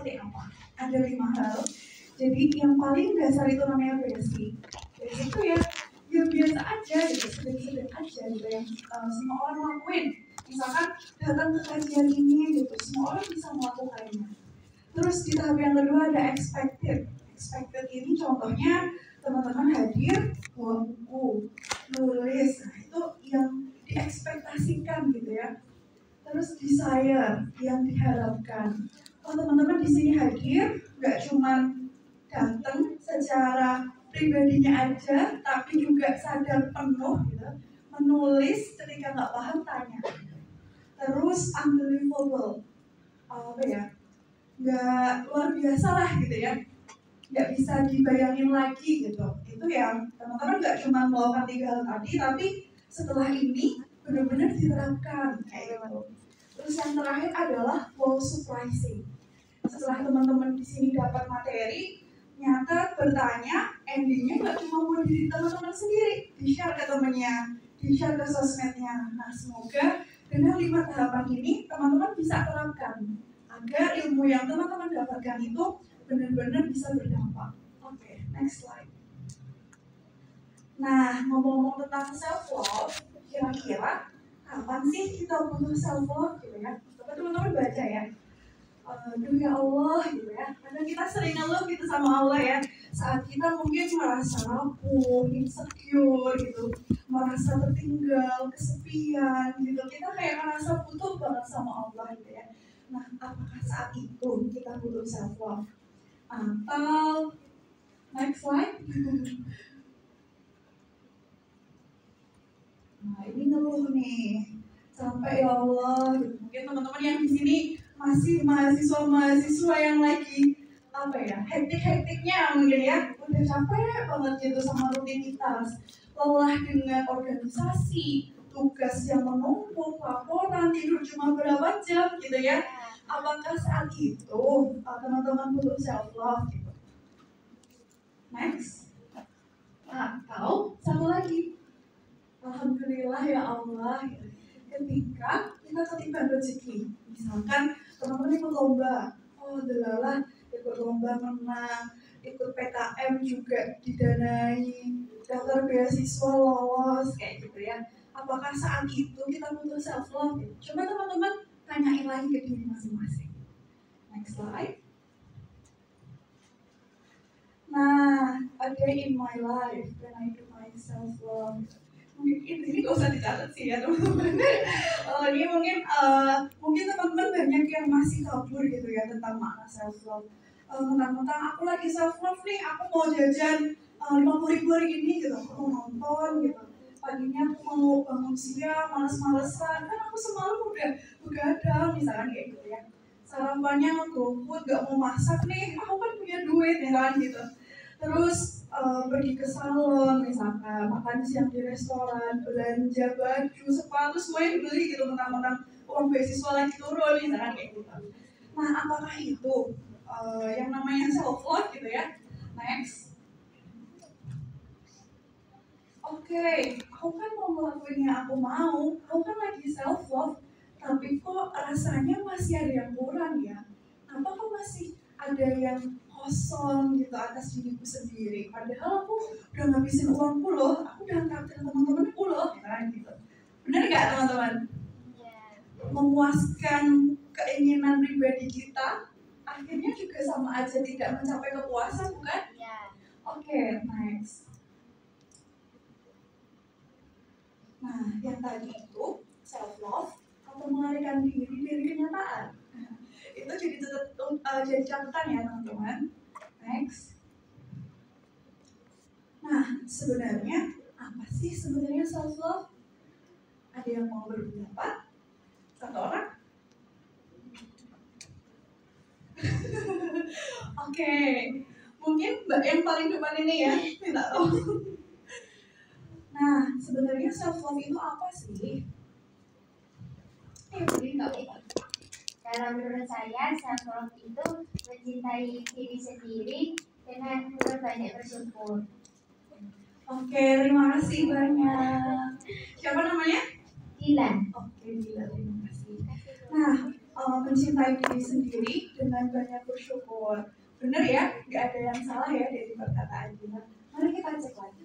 seperti apa? Ada 5 hal. Jadi yang paling dasar itu namanya basic. Basic itu ya biasa aja gitu, sering-sering aja gitu yang semua orang lakuin. Misalkan datang ke kajian ini gitu, semua orang bisa melakukannya. Terus di tahap yang kedua ada expected. Expected ini contohnya teman-teman hadir bawa buku, nulis, nah itu yang diekspektasikan gitu ya. Terus desire yang diharapkan. Oh teman-teman di sini hadir nggak cuma datang secara pribadinya aja, tapi juga sadar penuh gitu, menulis ketika nggak paham tanya. Terus unbelievable, apa ya? Nggak luar biasa lah gitu ya, nggak bisa dibayangin lagi gitu. Itu yang teman-teman nggak cuma melakukan 3 hal tadi, tapi setelah ini benar-benar diterapkan kayak gitu. Terus yang terakhir adalah wow surprising. Setelah teman-teman di sini dapat materi, nyata bertanya, endingnya nggak cuma buat diri teman-teman sendiri, di-share ke temennya, di-share ke sosmednya. Nah semoga dengan 5 tahapan ini teman-teman bisa terapkan agar ilmu yang teman-teman dapatkan itu benar-benar bisa berdampak. Oke, next slide. Nah, ngomong-ngomong tentang self-love, kira-kira kapan sih kita butuh self-love gitu ya? Coba teman-teman baca ya. Aduh ya Allah gitu ya. Kadang kita sering ngeluh gitu sama Allah ya. Saat kita mungkin merasa rapuh, insecure gitu, merasa tertinggal, kesepian gitu. Kita kayak merasa butuh banget sama Allah gitu ya. Nah, apakah saat itu kita butuh self-love? Atau, next slide. Nah, ini ngeluh nih. Sampai ya Allah, gitu. Mungkin teman-teman yang di sini masih mahasiswa-mahasiswa yang lagi apa ya, hektik-hektiknya mungkin ya, udah capek banget gitu sama rutinitas, lelah dengan organisasi, tugas yang menumpuk, laporan, tidur cuma berapa jam gitu ya. Apakah saat itu teman-teman butuh self love gitu? Next. Atau satu lagi, alhamdulillah ya Allah, ketika kita ketiban rezeki, misalkan teman-teman ikut lomba, oh delalah ikut lomba menang, ikut PKM juga didanai, daftar beasiswa lolos kayak gitu ya. Apakah saat itu kita butuh self love? Coba teman-teman tanyain lagi ke diri masing-masing. Next slide. Nah, a day in my life when I do my self love. Ini gak usah dicatat sih ya teman-teman. Ini mungkin teman-teman banyak yang masih kabur gitu ya tentang makna self love. Mentang-mentang aku lagi self love nih, aku mau jajan 50.000 hari ini gitu, aku mau nonton gitu. Paginya aku mau bangun siang, males-malesan, kan aku semalam udah begadang misalkan kayak gitu ya. Sarapannya GoFood, gak mau masak nih, aku kan punya duit ya kan gitu. Terus pergi ke salon misalkan, makan siang di restoran, belanja baju, sepatu, semuanya dibeli gitu mentang-mentang uang beasiswa lagi turun misalkan kayak gitu. Nah apakah itu yang namanya self love gitu ya? Next. Oke, aku kan mau ngelakuin yang aku mau, aku kan lagi self love, tapi kok rasanya masih ada yang kurang ya? Apa kok masih ada yang kosong gitu atas diriku sendiri? Padahal aku udah ngabisin uangku loh, aku udah traktir teman-temanku loh, kan gitu. Bener nggak teman-teman? Memuaskan keinginan pribadi kita, akhirnya juga sama aja tidak mencapai kepuasan, bukan? Oke, next. Nah, yang tadi itu self love atau melarikan diri dari kenyataan. Itu jadi catatan ya teman-teman. Next. Nah, sebenarnya apa sih sebenarnya self love? Ada yang mau berpendapat? Satu orang? Oke, mungkin Mbak yang paling depan ini ya, minta tolong. Nah, sebenarnya self love itu apa sih? Jadi nggak apa-apa. Kalau menurut saya, self love itu mencintai diri sendiri dengan banyak bersyukur. Oke, terima kasih banyak. Siapa namanya? Dilan. Oke, Dilan, terima kasih. Nah, mencintai diri sendiri dengan banyak bersyukur. Benar ya? Nggak ada yang salah ya dari perkataan kita. Mari kita cek lagi.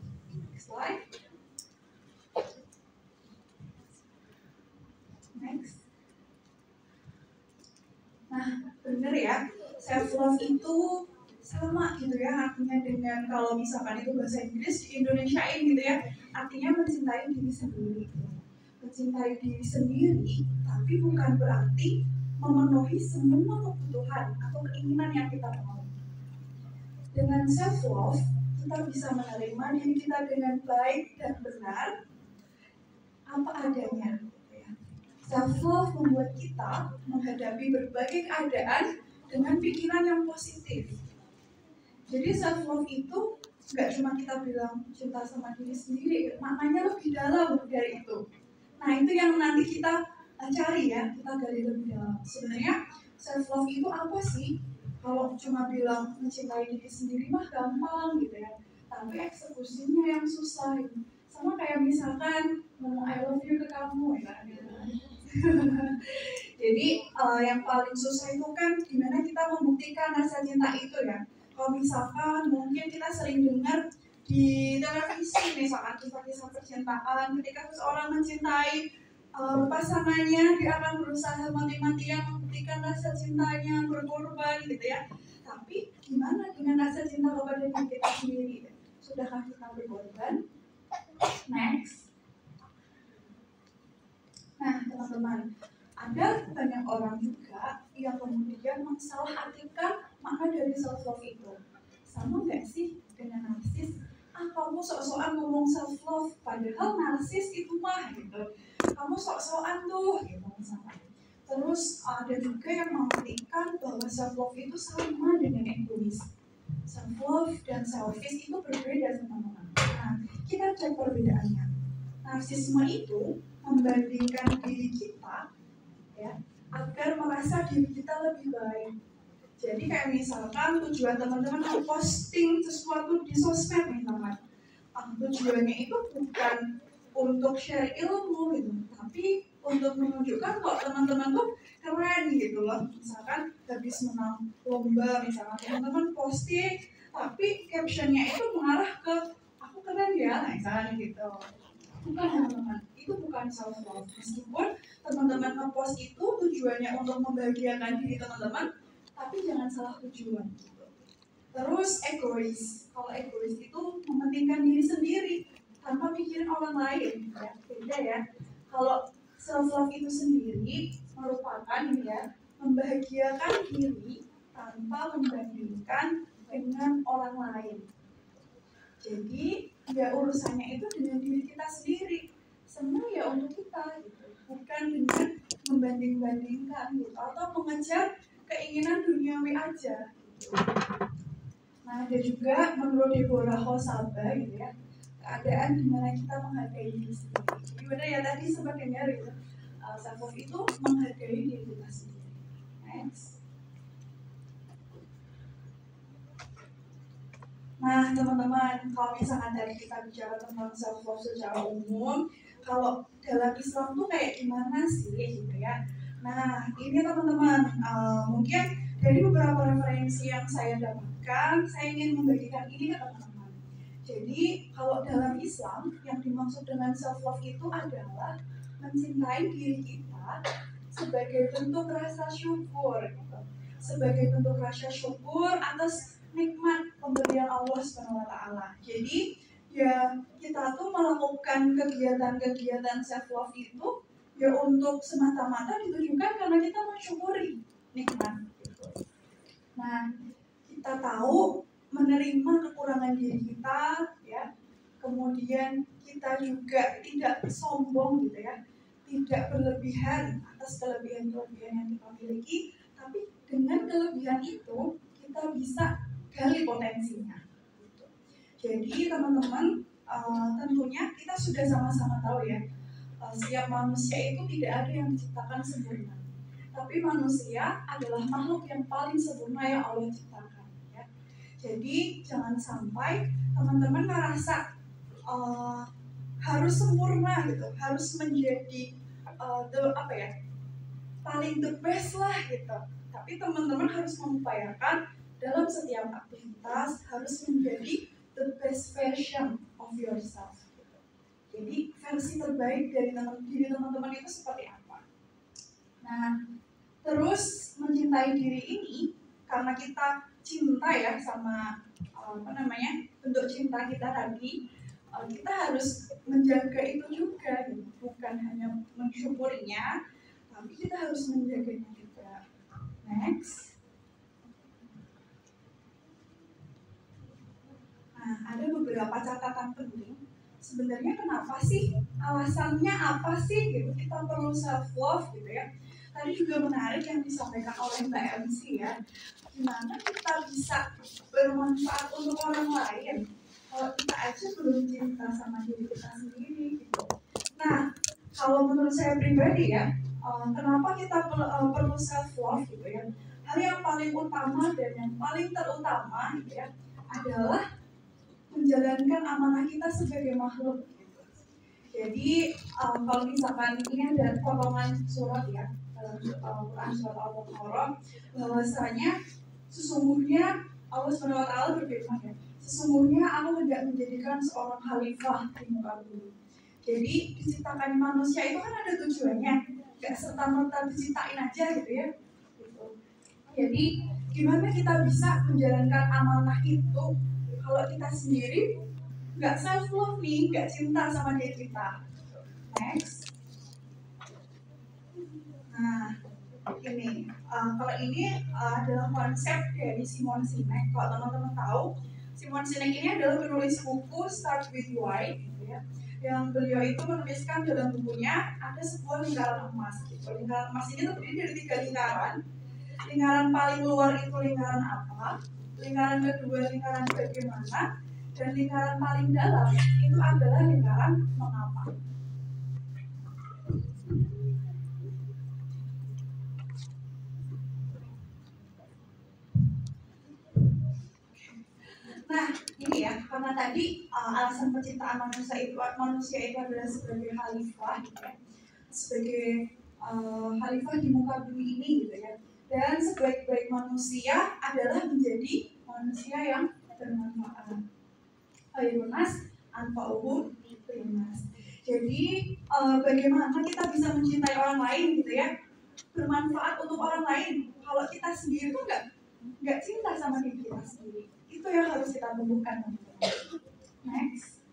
Slide. Next. Nah, benar ya. Self love itu sama gitu ya, artinya dengan kalau misalkan itu bahasa Inggris di Indonesia gitu ya, artinya mencintai diri sendiri. Mencintai diri sendiri, tapi bukan berarti memenuhi semua kebutuhan atau keinginan yang kita mau. Dengan self love, kita bisa menerima diri kita dengan baik dan benar apa adanya. Self love membuat kita menghadapi berbagai keadaan dengan pikiran yang positif. Jadi self love itu nggak cuma kita bilang cinta sama diri sendiri, maknanya lebih dalam dari itu. Nah itu yang nanti kita cari ya, kita gali lebih dalam. Sebenarnya self love itu apa sih? Kalau cuma bilang mencintai diri sendiri mah gampang gitu ya, tapi eksekusinya yang susah. Sama kayak misalkan ngomong I love you ke kamu ya. Jadi yang paling susah itu kan gimana kita membuktikan rasa cinta itu ya. Kalau misalkan mungkin kita sering dengar di televisi misalkan kisah-kisah percintaan, ketika seseorang mencintai pasangannya, dia akan berusaha mati-matian membuktikan rasa cintanya, berkorban gitu ya. Tapi gimana dengan rasa cinta kepada diri kita sendiri? Sudahkah kita berkorban? Next. Nah teman-teman, ada banyak orang juga yang kemudian mensalahartikan makna dari self love itu. Sama nggak sih dengan narsis? Kamu sok-sokan ngomong self love, padahal narsis itu mah gitu. Kamu sok-sokan tuh gitu misalnya. Terus ada juga yang mengartikan bahwa self love itu sama dengan egois. Self love dan selfish itu berbeda teman-teman. Nah, kita cek perbedaannya. Narsisme itu membandingkan diri kita ya, agar merasa diri kita lebih baik. Jadi kayak misalkan tujuan teman-teman posting sesuatu di sosmed misalkan, tujuannya itu bukan untuk share ilmu gitu, tapi untuk menunjukkan kok teman-teman tuh keren gitu loh. Misalkan habis menang lomba misalkan teman-teman posting, tapi captionnya itu mengarah ke aku keren ya, misalnya gitu. Bukan teman-teman, itu bukan self love. Meskipun teman-teman ngepost itu tujuannya untuk membahagiakan diri teman-teman, tapi jangan salah tujuan. Terus egois. Kalau egois itu mementingkan diri sendiri tanpa mikirin orang lain, ya beda ya. Kalau self love itu sendiri merupakan ya membahagiakan diri tanpa membandingkan dengan orang lain. Jadi ya urusannya itu dengan diri kita sendiri, semua ya untuk kita gitu, bukan dengan membanding-bandingkan gitu atau mengejar keinginan duniawi aja gitu. Nah ada juga menurut Deborah Hosaba gitu ya, keadaan dimana kita menghargai diri sendiri. Gimana ya tadi sempat dengar gitu, self love itu menghargai diri kita sendiri. Next. Nah teman-teman, kalau misalkan tadi kita bicara tentang self love secara umum, kalau dalam Islam tuh kayak gimana sih gitu ya. Nah ini teman-teman, mungkin dari beberapa referensi yang saya dapatkan, saya ingin membagikan ini ke teman-teman. Jadi kalau dalam Islam yang dimaksud dengan self love itu adalah mencintai diri kita sebagai bentuk rasa syukur gitu. Sebagai bentuk rasa syukur atas nikmat pemberian Allah SWT. Jadi ya kita tuh melakukan kegiatan-kegiatan self love itu ya untuk semata-mata ditujukan karena kita mensyukuri nikmat gitu. Nah kita tahu menerima kekurangan diri kita ya, kemudian kita juga tidak sombong gitu ya, tidak berlebihan atas kelebihan-kelebihan yang kita miliki, tapi dengan kelebihan itu kita bisa gali potensinya. Jadi teman-teman, tentunya kita sudah sama-sama tahu ya, setiap manusia itu tidak ada yang diciptakan sempurna. Tapi manusia adalah makhluk yang paling sempurna yang Allah ciptakan. Ya. Jadi jangan sampai teman-teman merasa harus sempurna gitu, harus menjadi paling the best lah gitu. Tapi teman-teman harus mengupayakan dalam setiap aktivitas harus menjadi the best version of yourself. Jadi versi terbaik dari diri teman-teman itu seperti apa? Nah, terus mencintai diri ini karena kita cinta ya sama bentuk cinta kita tadi, kita harus menjaga itu juga, bukan hanya mensyukurinya, tapi kita harus menjaganya juga. Next. Nah, ada beberapa catatan penting. Sebenarnya kenapa sih? Alasannya apa sih? Gitu. Kita perlu self love gitu ya. Tadi juga menarik yang disampaikan oleh Mbak MC ya. Gimana kita bisa bermanfaat untuk orang lain kalau kita aja belum cinta sama diri kita sendiri gitu. Nah, kalau menurut saya pribadi ya, kenapa kita perlu self love gitu ya? Hal yang paling utama dan yang paling terutama gitu ya adalah menjalankan amanah kita sebagai makhluk gitu. Jadi kalau misalkan ini ada potongan surat ya dalam Quran surat Al-Baqarah, bahwasanya sesungguhnya Allah SWT berfirman ya, sesungguhnya aku hendak menjadikan seorang khalifah di muka bumi. Jadi diciptakan manusia itu kan ada tujuannya, gak serta-merta diciptain aja gitu ya. Gitu. Jadi gimana kita bisa menjalankan amanah itu kalau kita sendiri nggak self love nih, nggak cinta sama diri kita. Next. Nah, ini kalau ini adalah konsep dari Simon Sinek. Kalau teman-teman tahu, Simon Sinek ini adalah penulis buku Start with Why, gitu ya. Yang beliau itu menuliskan dalam bukunya ada sebuah lingkaran emas. Gitu. Lingkaran emas ini terdiri dari 3 lingkaran. Lingkaran paling luar itu lingkaran apa? Lingkaran kedua lingkaran bagaimana, dan lingkaran paling dalam itu adalah lingkaran mengapa. Nah, ini ya, karena tadi alasan penciptaan manusia itu adalah sebagai khalifah, gitu ya, sebagai khalifah di muka bumi ini, gitu ya. Dan sebaik-baik manusia adalah menjadi manusia yang bermanfaat. Ayunas anfa'uhum linnas. Jadi bagaimana kita bisa mencintai orang lain gitu ya, bermanfaat untuk orang lain kalau kita sendiri tuh nggak cinta sama diri kita sendiri. Itu yang harus kita tumbuhkan. Next.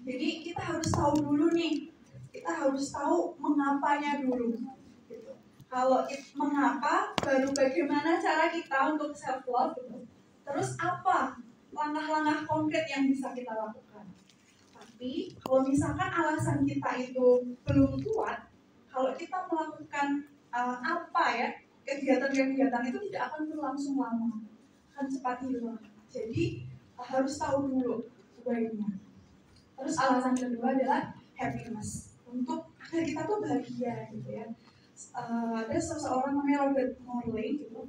Jadi kita harus tahu dulu nih, kita harus tahu mengapanya dulu. Gitu. Kalau mengapa, baru bagaimana cara kita untuk self love. Gitu. Terus apa langkah-langkah konkret yang bisa kita lakukan. Tapi kalau misalkan alasan kita itu belum kuat, kalau kita melakukan kegiatan-kegiatan itu tidak akan berlangsung lama, akan cepat hilang. Jadi harus tahu dulu sebaiknya. Terus alasan kedua adalah happiness, untuk agar kita tuh bahagia gitu ya. Ada seseorang namanya Robert Morley gitu.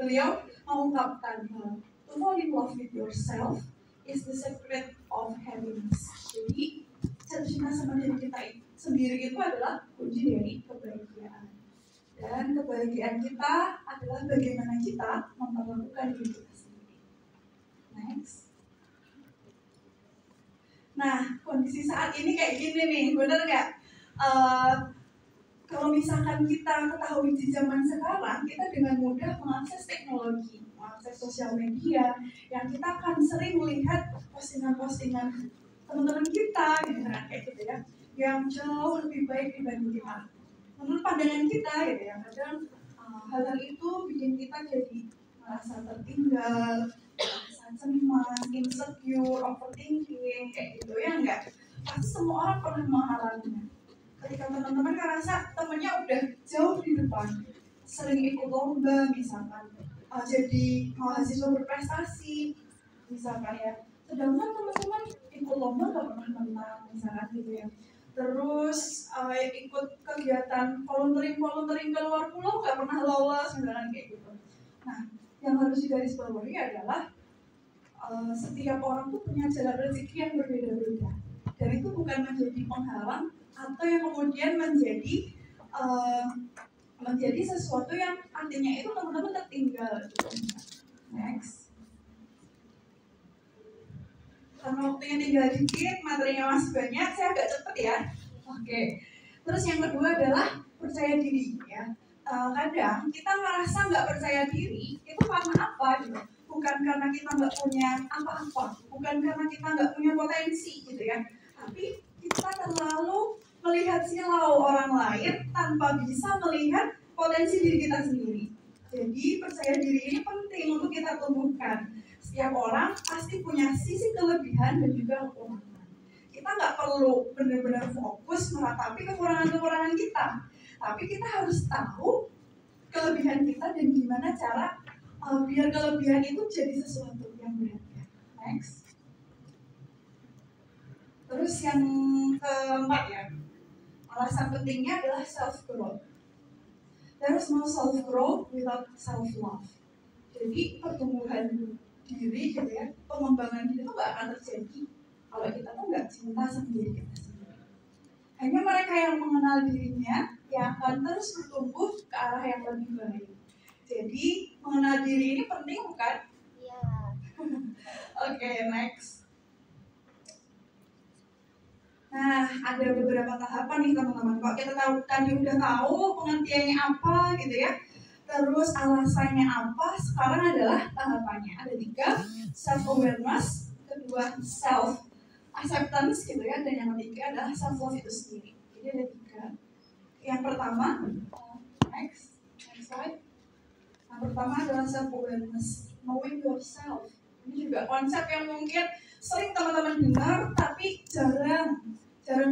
Beliau mengungkapkan to fall in love with yourself is the secret of happiness. Jadi cinta sama diri kita sendiri itu adalah kunci dari kebahagiaan. Dan kebahagiaan kita adalah bagaimana kita memperlakukan diri kita sendiri. Next. Nah, kondisi saat ini kayak gini nih, bener nggak? Kalau misalkan kita ketahui di zaman sekarang, kita dengan mudah mengakses teknologi, mengakses sosial media, yang kita akan sering melihat postingan-postingan teman-teman kita, gitu kan, kayak gitu ya, yang jauh lebih baik dibanding kita. Menurut pandangan kita, gitu ya, kadang hal-hal itu bikin kita jadi merasa tertinggal, merasa cemas, insecure, overthinking, kayak gitu ya enggak? Pasti semua orang pernah mengalaminya. Ketika teman-teman ngerasa temennya udah jauh di depan, sering ikut lomba misalkan, jadi mahasiswa berprestasi misalkan ya, sedangkan teman-teman ikut lomba gak pernah menang misalkan gitu ya. Terus ikut kegiatan volunteering ke luar pulau gak pernah lolos misalkan kayak gitu. Nah, yang harus digarisbawahi adalah setiap orang tuh punya jalan rezeki yang berbeda-beda, dan itu bukan menjadi penghalang atau yang kemudian menjadi menjadi sesuatu yang artinya itu teman-teman tertinggal gitu. Next. Karena waktunya tinggal dikit, materinya masih banyak, saya agak cepet ya. Oke. Terus yang kedua adalah percaya diri ya. Kadang kita merasa nggak percaya diri itu karena apa gitu? Bukan karena kita nggak punya apa-apa, bukan karena kita nggak punya potensi gitu ya. Tapi kita terlalu melihat silau orang lain tanpa bisa melihat potensi diri kita sendiri. Jadi percaya diri ini penting untuk kita tumbuhkan. Setiap orang pasti punya sisi kelebihan dan juga kekurangan. Kita nggak perlu benar-benar fokus meratapi kekurangan-kekurangan kita, tapi kita harus tahu kelebihan kita dan gimana cara biar kelebihan itu jadi sesuatu yang berharga. Next. Terus yang keempat ya, alasan pentingnya adalah self growth. There is no self growth without self love. Jadi pertumbuhan diri gitu ya, pengembangan diri itu nggak akan terjadi kalau kita tuh nggak cinta sama diri kita sendiri. Hanya mereka yang mengenal dirinya yang akan terus bertumbuh ke arah yang lebih baik. Jadi mengenal diri ini penting bukan? Iya. Oke, next. Nah, ada beberapa tahapan nih teman-teman. Kalau kita tadi udah tahu pengertiannya apa gitu ya, terus alasannya apa, sekarang adalah tahapannya. Ada 3, self-awareness, kedua self-acceptance gitu ya, dan yang ketiga adalah self-love itu sendiri. Jadi ada 3. Yang pertama, next slide. Yang pertama adalah self-awareness, knowing yourself. Ini juga konsep yang mungkin sering teman-teman dengar, tapi jarang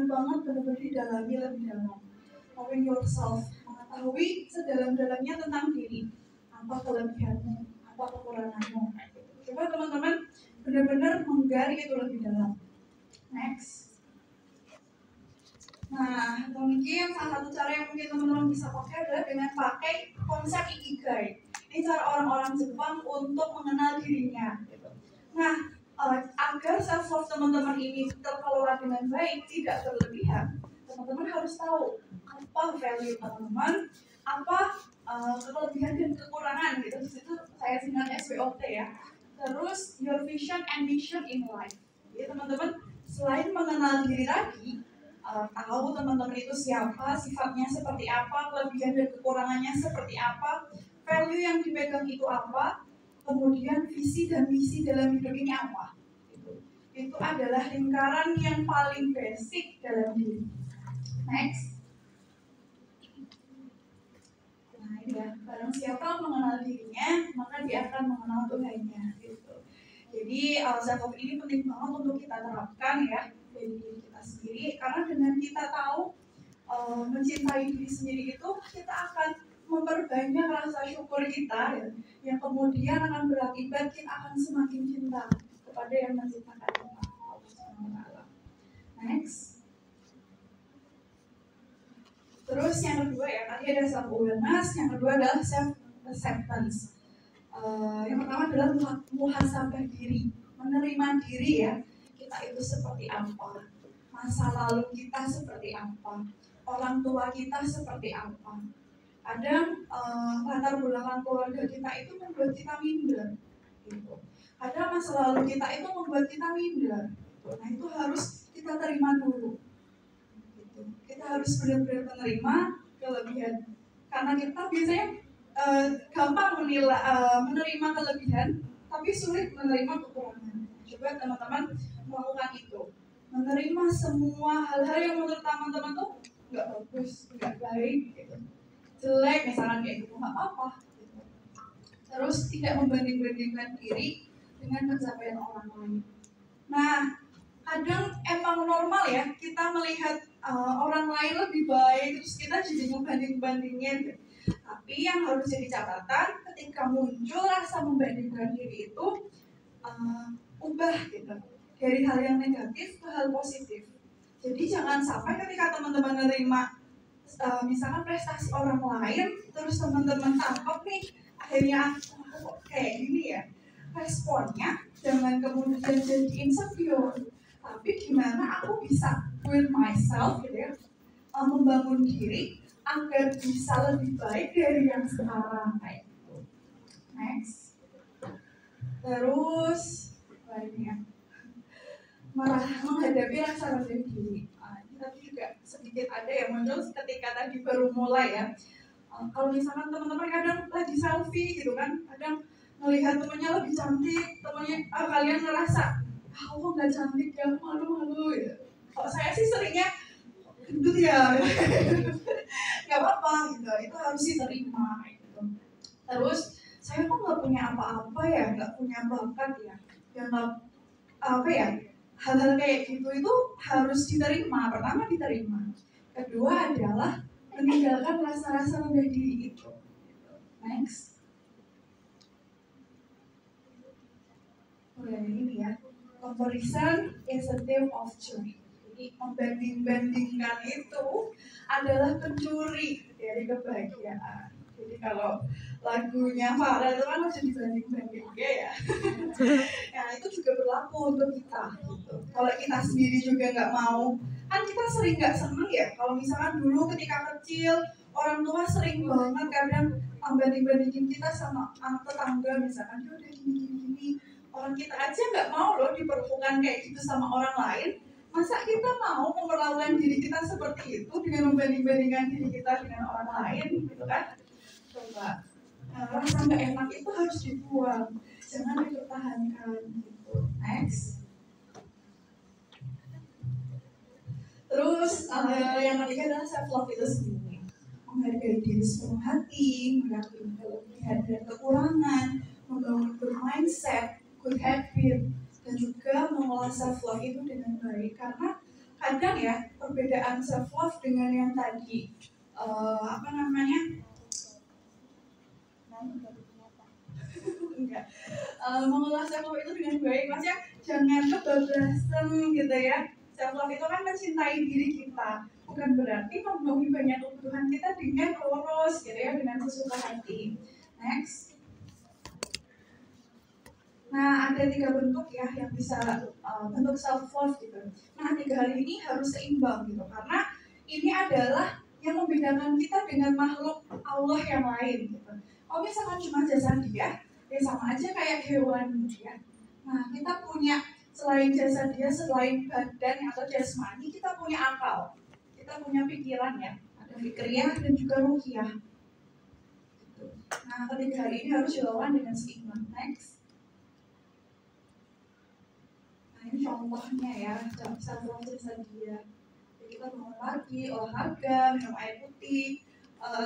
banget benar-benar didalami lebih dalam. Knowing yourself, mengetahui sedalam-dalamnya tentang diri, apa kelebihanmu, apa kekuranganmu. Coba teman-teman benar-benar menggali itu lebih dalam. Next. Nah, mungkin salah satu cara yang mungkin teman-teman bisa pakai adalah dengan pakai konsep ikigai. Ini cara orang-orang Jepang untuk mengenal dirinya. Nah, agar self love teman-teman ini terkelola dengan baik, tidak berlebihan, teman-teman harus tahu apa value teman-teman, apa kelebihan dan kekurangan gitu. Itu saya singkat SWOT ya. Terus your vision and mission in life. Jadi teman-teman selain mengenal diri tadi, tahu teman-teman itu siapa, sifatnya seperti apa, kelebihan dan kekurangannya seperti apa, value yang dipegang itu apa, kemudian visi dan misi dalam hidup ini apa. Itu adalah lingkaran yang paling basic dalam diri. Next. Nah ini ya, barang siapa mengenal dirinya, maka dia akan mengenal Tuhannya gitu. Jadi self-love ini penting banget untuk kita terapkan ya dari diri kita sendiri, karena dengan kita tahu mencintai diri sendiri itu, kita akan memperbanyak rasa syukur kita ya, yang kemudian akan berakibat kita akan semakin cinta kepada yang menciptakan kita. Next. Terus yang kedua ya, tadi ada self awareness, yang kedua adalah self acceptance. Yang pertama adalah muhasabah diri, menerima diri ya, kita itu seperti apa, masa lalu kita seperti apa, orang tua kita seperti apa. Kadang latar belakang keluarga kita itu membuat kita minder gitu. Kadang masa lalu kita itu membuat kita minder gitu. Nah itu harus kita terima dulu gitu. Kita harus benar-benar menerima kelebihan, karena kita biasanya gampang menerima kelebihan tapi sulit menerima kekurangan. Coba teman-teman melakukan itu, menerima semua hal-hal yang menurut teman-teman tuh nggak bagus, nggak baik gitu, jelek misalnya kayak gitu, nggak apa-apa gitu. Terus tidak membanding-bandingkan diri dengan pencapaian orang lain. Nah, kadang emang normal ya kita melihat orang lain lebih baik, terus kita jadi membanding-bandingin. Tapi yang harus jadi catatan, ketika muncul rasa membandingkan diri itu, ubah gitu, dari hal yang negatif ke hal positif. Jadi jangan sampai ketika teman-teman menerima misalkan prestasi orang lain, terus teman-teman tangkap nih, akhirnya kok kayak gini ya, responnya jangan kemudian jadi insecure, tapi gimana aku bisa build myself gitu ya, membangun diri agar bisa lebih baik dari yang sekarang kayak gitu. Next. Terus lainnya menghadapi rasa rendah diri. Tapi juga sedikit ada yang muncul ketika tadi baru mulai ya. Kalau misalkan teman-teman kadang lagi selfie gitu kan, kadang melihat temannya lebih cantik, temannya kalian ngerasa aku nggak cantik ya, malu-malu ya. Kalau saya sih seringnya gendut ya, nggak apa-apa gitu, itu harus diterima gitu. Terus saya kok nggak punya apa-apa ya, nggak punya bakat ya, nggak apa ya, hal-hal kayak gitu itu harus diterima. Pertama diterima, kedua adalah meninggalkan rasa-rasa rendah diri itu. Next. Mulai ini ya, comparison is a thief of joy. Jadi membanding-bandingkan itu adalah pencuri dari kebahagiaan. Jadi kalau lagunya Farah itu kan harus dibanding-banding ya. Nah itu juga berlaku untuk kita. Gitu. Kalau kita sendiri juga nggak mau, kan kita sering nggak seneng ya. Kalau misalkan dulu ketika kecil orang tua sering banget kadang banding-bandingin kita sama anak tetangga, misalkan dia udah gini-gini. Orang kita aja nggak mau loh diperlakukan kayak gitu sama orang lain. Masa kita mau memperlakukan diri kita seperti itu dengan membanding-bandingkan diri kita dengan orang lain, gitu kan? Coba, rasa nggak enak itu harus dibuang, jangan dipertahankan. Gitu. Next. Terus yang ketiga adalah self love itu sendiri, menghargai diri sepenuh hati, mengakui kelebihan dan kekurangan, membangun good mindset, good habit, dan juga mengolah self love itu dengan baik. Karena kadang ya perbedaan self love dengan yang tadi mengolah self love itu dengan baik, maksudnya jangan kebablasan gitu ya. Self love itu kan mencintai diri kita, bukan berarti memenuhi banyak kebutuhan kita dengan poros gitu ya, dengan sesuka hati. Next. Nah, ada 3 bentuk ya yang bisa bentuk self love gitu. Nah, 3 hal ini harus seimbang gitu, karena ini adalah yang membedakan kita dengan makhluk Allah yang lain gitu. Kalau misalkan cuma jasa dia, ya sama aja kayak hewan gitu ya. Nah, kita punya selain jasa dia, selain badan atau jasmani, kita punya akal, kita punya pikiran ya, ada fikriyah dan juga ruhiyah. Gitu. Nah, 3 hal ini harus dilawan dengan seimbang. Next. Ini contohnya ya, self love dia. Kita bangun pagi, olahraga, minum air putih,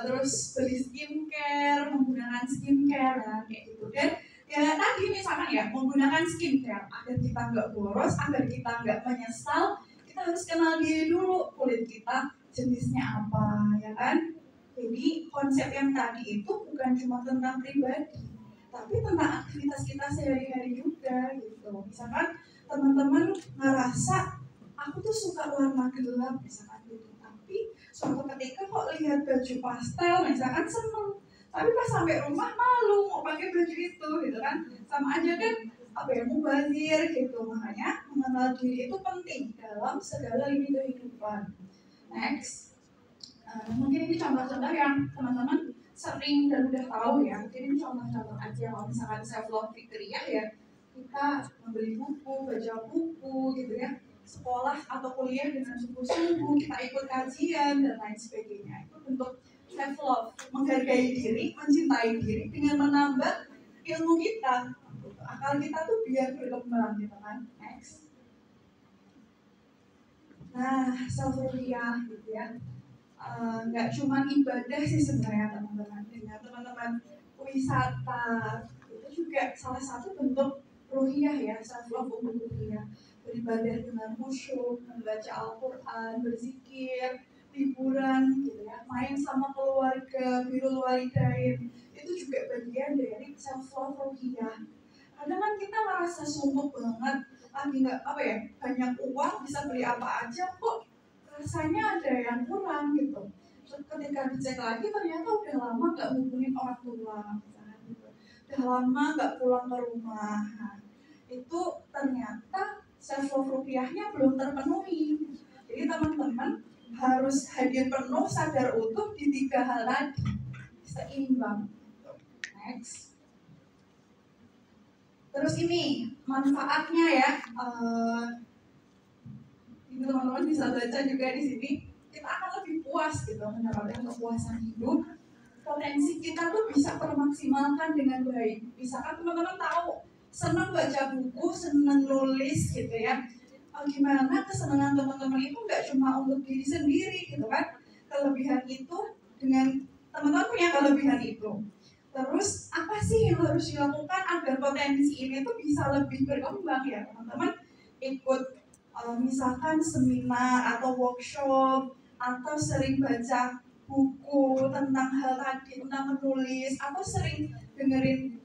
terus beli skincare, menggunakan skincare, nah, kayak gitu. Dan ya tadi misalkan ya, menggunakan skincare agar kita nggak boros, agar kita nggak menyesal, kita harus kenal diri dulu, kulit kita jenisnya apa, ya kan? Jadi konsep yang tadi itu bukan cuma tentang pribadi, tapi tentang aktivitas kita sehari-hari juga gitu. Misalkan teman-teman ngerasa aku tuh suka warna gelap misalkan gitu, tapi suatu ketika kok lihat baju pastel misalkan seneng, tapi pas sampai rumah malu mau pakai baju itu gitu kan, sama aja kan apa ya, mubazir gitu. Makanya mengenal diri itu penting dalam segala lini kehidupan. Next. Mungkin ini contoh-contoh yang teman-teman sering dan udah tahu ya. Mungkin ini contoh-contoh aja. Kalau misalkan self love fikriyah ya, kita membeli buku, baca buku gitu ya, sekolah atau kuliah dengan sungguh-sungguh, kita ikut kajian dan lain sebagainya. Itu bentuk self love, menghargai diri, mencintai diri dengan menambah ilmu kita, akal kita tuh biar berkembang gitu kan. Next. Nah, self ruhiyah gitu ya. Nggak cuma ibadah sih sebenarnya teman-teman, dengan teman-teman wisata itu juga salah satu bentuk ruhiyah ya, self love untuk ruhiyah. Beribadah dengan khusyuk, membaca Al-Quran, berzikir, liburan gitu ya, main sama keluarga, birrul walidain, itu juga bagian dari self love ruhiyah. Kadang kan kita merasa sumpuk banget, lagi nggak apa ya, banyak uang bisa beli apa aja kok rasanya ada yang kurang gitu. Terus ketika dicek lagi ternyata udah lama nggak hubungin orang tua misalnya gitu, udah lama nggak pulang ke rumah. Nah, itu ternyata self love rupiahnya belum terpenuhi. Jadi teman-teman harus hadir penuh, sadar utuh di 3 hal tadi, seimbang. Next. Terus ini manfaatnya ya, ini teman-teman bisa baca juga di sini. Kita akan lebih puas gitu, mendapatkan kepuasan hidup. Potensi kita tuh bisa termaksimalkan dengan baik. Misalkan teman-teman tahu senang baca buku, senang nulis gitu ya. Gimana kesenangan teman-teman itu nggak cuma untuk diri sendiri gitu kan? Kelebihan itu dengan teman-teman punya kelebihan itu. Terus apa sih yang harus dilakukan agar potensi ini tuh bisa lebih berkembang ya teman-teman? Ikut misalkan seminar atau workshop, atau sering baca buku tentang hal tadi, tentang menulis, atau sering dengerin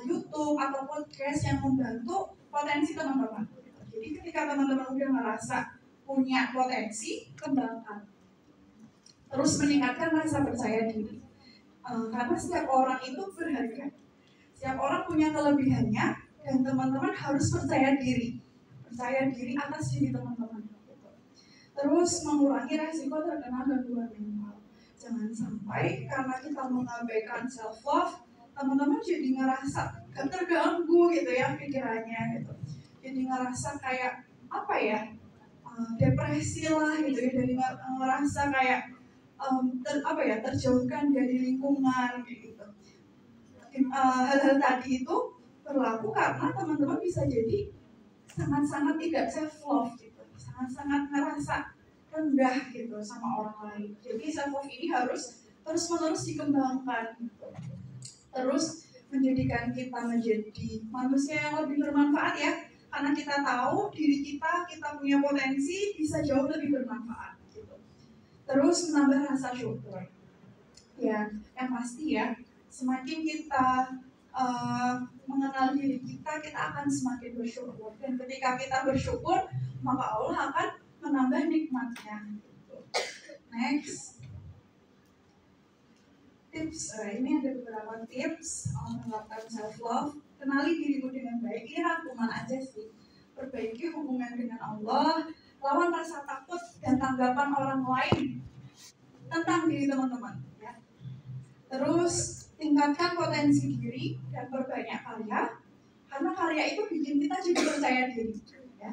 YouTube atau podcast yang membantu potensi teman-teman. Jadi ketika teman-teman udah merasa punya potensi, kembangkan. Terus meningkatkan rasa percaya diri. Karena setiap orang itu berharga. Setiap orang punya kelebihannya, dan teman-teman harus percaya diri. Percaya diri atas diri teman-teman. Terus mengurangi resiko terkena gangguan mental. Jangan sampai karena kita mengabaikan self love, teman-teman jadi ngerasa gak terganggu gitu ya pikirannya gitu. Jadi ngerasa kayak apa ya, depresi lah gitu ya, jadi ngerasa kayak terjauhkan dari lingkungan gitu. Hal-hal tadi itu berlaku karena teman-teman bisa jadi sangat-sangat tidak self love gitu, sangat-sangat ngerasa rendah gitu sama orang lain. Jadi self love ini harus terus-menerus dikembangkan gitu. Terus menjadikan kita menjadi manusia yang lebih bermanfaat ya, karena kita tahu diri kita punya potensi bisa jauh lebih bermanfaat gitu. Terus menambah rasa syukur ya, yang pasti ya, semakin kita mengenal diri kita akan semakin bersyukur, dan ketika kita bersyukur maka Allah akan menambah nikmatnya gitu. Next tips, ini ada beberapa tips menerapkan self love. Kenali dirimu dengan baik, ini rangkuman aja sih. Perbaiki hubungan dengan Allah, lawan rasa takut dan tanggapan orang lain tentang diri teman-teman ya. Terus tingkatkan potensi diri dan perbanyak karya, karena karya itu bikin kita jadi percaya diri ya.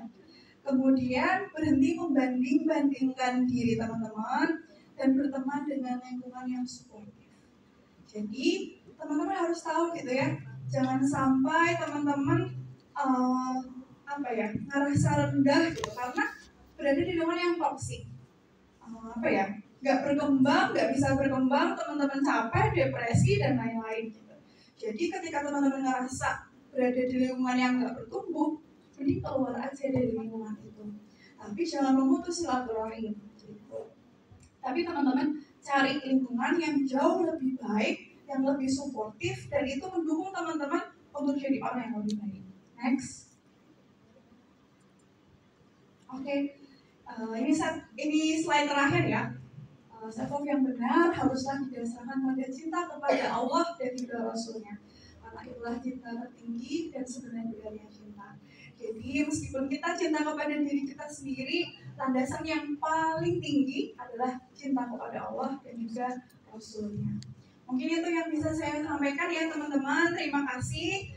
Kemudian berhenti membanding-bandingkan diri teman-teman dan berteman dengan lingkungan yang suportif. Jadi teman-teman harus tahu gitu ya, jangan sampai teman-teman ngerasa rendah gitu karena berada di lingkungan yang toksik. Nggak berkembang, nggak bisa berkembang, teman-teman capek, depresi dan lain-lain gitu. Jadi ketika teman-teman ngerasa berada di lingkungan yang nggak bertumbuh, mending keluar aja dari lingkungan itu. Tapi jangan memutus silaturahim gitu. Tapi teman-teman cari lingkungan yang jauh lebih baik, yang lebih suportif, dan itu mendukung teman-teman untuk jadi orang yang lebih baik. Next. Oke. Ini slide terakhir ya. Self love yang benar haruslah didasarkan pada cinta kepada Allah dan juga Rasulnya. Karena itulah cinta tertinggi dan sebenarnya cinta. Jadi meskipun kita cinta kepada diri kita sendiri, landasan yang paling tinggi adalah cinta kepada Allah dan juga Rasulnya. Mungkin itu yang bisa saya sampaikan ya teman-teman. Terima kasih.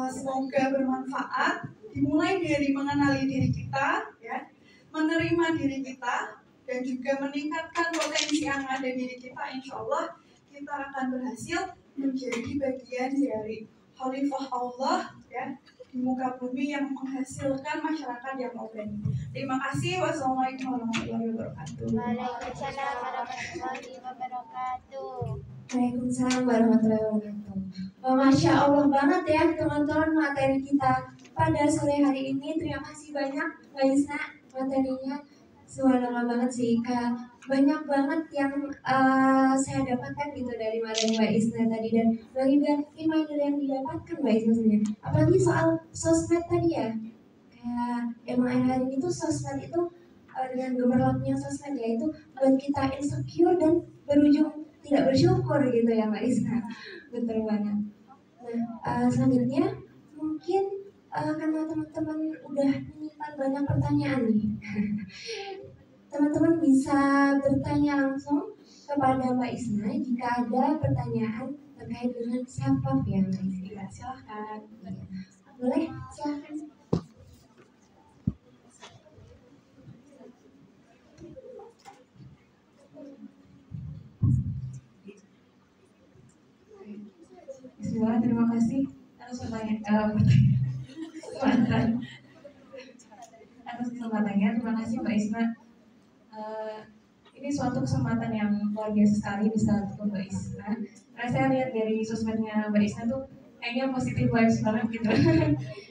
Semoga bermanfaat. Dimulai dari mengenali diri kita, ya, menerima diri kita, dan juga meningkatkan potensi yang ada di diri kita. Insya Allah kita akan berhasil menjadi bagian dari Khalifah Allah ya, di muka bumi yang menghasilkan masyarakat yang moderni. Terima kasih. Wassalamualaikum warahmatullahi wabarakatuh. Waalaikumsalam warahmatullahi wabarakatuh. Waalaikumsalam warahmatullahi wabarakatuh. Masya Allah banget ya teman-teman materi kita pada sore hari ini. Terima kasih banyak Mbak Isna, materinya subhanallah banget sih Kak. Banyak banget yang saya dapatkan gitu dari materi Mbak Isna tadi, dan banyak reminder yang didapatkan Mbak Isna sebenarnya. Apalagi soal sosmed tadi ya. Kayak emang hari ini tuh sosmed itu dengan gemerlapnya sosmed ya, itu buat kita insecure dan berujung tidak bersyukur gitu ya Mbak Isna. Betul banget. Nah, selanjutnya mungkin karena teman-teman udah menyimpan banyak pertanyaan nih. teman-teman bisa bertanya langsung kepada Mbak Isna jika ada pertanyaan terkait dengan self-love ya Mbak Isna. Ya, silahkan. Boleh, silahkan. Bismillah, terima kasih atas kesempatannya. Terima kasih Mbak Isna. Ini suatu kesempatan yang luar biasa sekali bisa ketemu Mbak Isna. Karena saya lihat dari sosmednya Mbak Isna tuh kayaknya positif vibes banget gitu.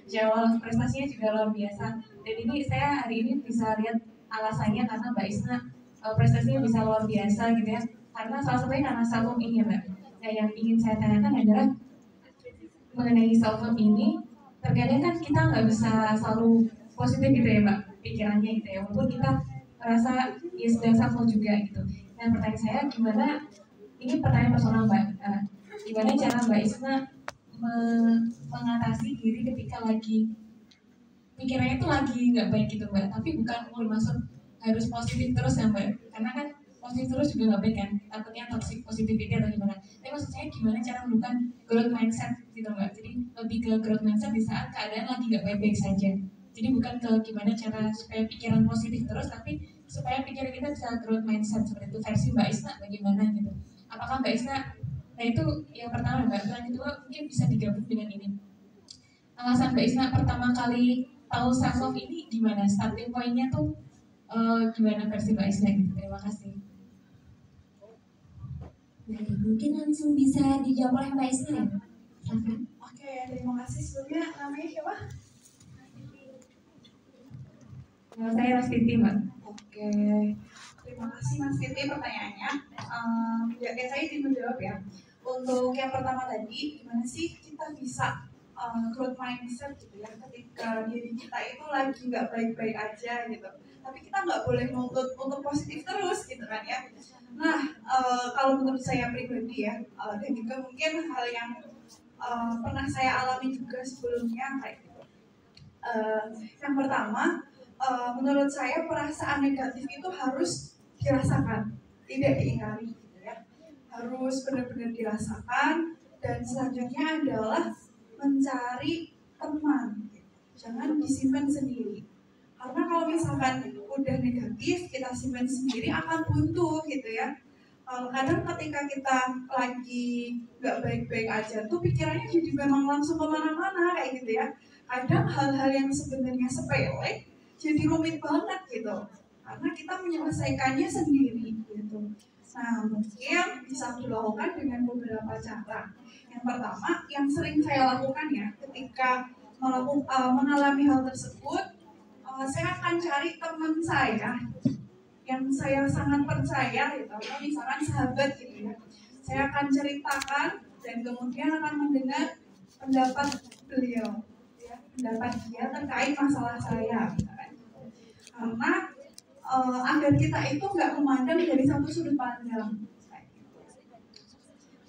Jawab prestasinya juga luar biasa. Dan ini saya hari ini bisa lihat alasannya karena Mbak Isna prestasinya bisa luar biasa gitu ya. Karena salah satunya karena self ini ya Mbak. Nah, yang ingin saya tanyakan adalah mengenai self love ini, terkadang kan kita nggak bisa selalu positif gitu ya Mbak pikirannya gitu ya, walaupun kita merasa ya sedang self love juga gitu. Dan pertanyaan saya gimana, ini pertanyaan personal Mbak, gimana cara Mbak Isna mengatasi diri ketika lagi pikirannya itu lagi nggak baik gitu Mbak, tapi bukan mau maksud harus positif terus ya Mbak, karena kan positif terus juga nggak baik kan, takutnya toxic positivity atau gimana. Tapi maksud saya gimana cara menemukan growth mindset gitu Mbak, jadi lebih ke growth mindset di saat keadaan lagi nggak baik-baik saja. Jadi bukan ke gimana cara supaya pikiran positif terus, tapi supaya pikiran kita bisa growth mindset seperti itu. Versi Mbak Isna bagaimana gitu, apakah Mbak Isna, nah itu yang pertama Mbak. Yang kedua mungkin bisa digabung dengan ini, alasan Mbak Isna pertama kali tahu self love ini gimana, starting pointnya tuh gimana versi Mbak Isna gitu. Terima kasih. Baik, mungkin langsung bisa dijawab oleh Mbak Isna ya. Silakan. Oke, terima kasih. Sebelumnya namanya siapa? Nama saya Rastiti Mbak. Oke, terima kasih Mas Titi pertanyaannya. Ya, kayak saya ingin menjawab ya. Untuk yang pertama tadi, gimana sih kita bisa growth mindset gitu ya, ketika diri kita itu lagi nggak baik-baik aja gitu. Tapi kita nggak boleh nuntut untuk positif terus gitu kan ya. Nah, kalau menurut saya pribadi ya, dan juga mungkin hal yang pernah saya alami juga sebelumnya kayak gitu. Yang pertama, menurut saya perasaan negatif itu harus dirasakan, tidak diingkari gitu ya. Harus benar-benar dirasakan, dan selanjutnya adalah mencari teman, jangan disimpan sendiri. Karena kalau misalkan udah negatif kita simpan sendiri akan buntu gitu ya. Kadang ketika kita lagi nggak baik-baik aja tuh pikirannya jadi memang langsung kemana-mana kayak gitu ya. Kadang hal-hal yang sebenarnya sepele jadi rumit banget gitu, karena kita menyelesaikannya sendiri gitu. Nah, mungkin bisa dilakukan dengan beberapa cara. Yang pertama, yang sering saya lakukan ya, ketika mengalami hal tersebut, saya akan cari teman saya yang saya sangat percaya gitu, atau misalkan sahabat gitu ya. Saya akan ceritakan dan kemudian akan mendengar pendapat beliau, ya, pendapat dia terkait masalah saya. Karena agar kita itu nggak memandang dari satu sudut pandang.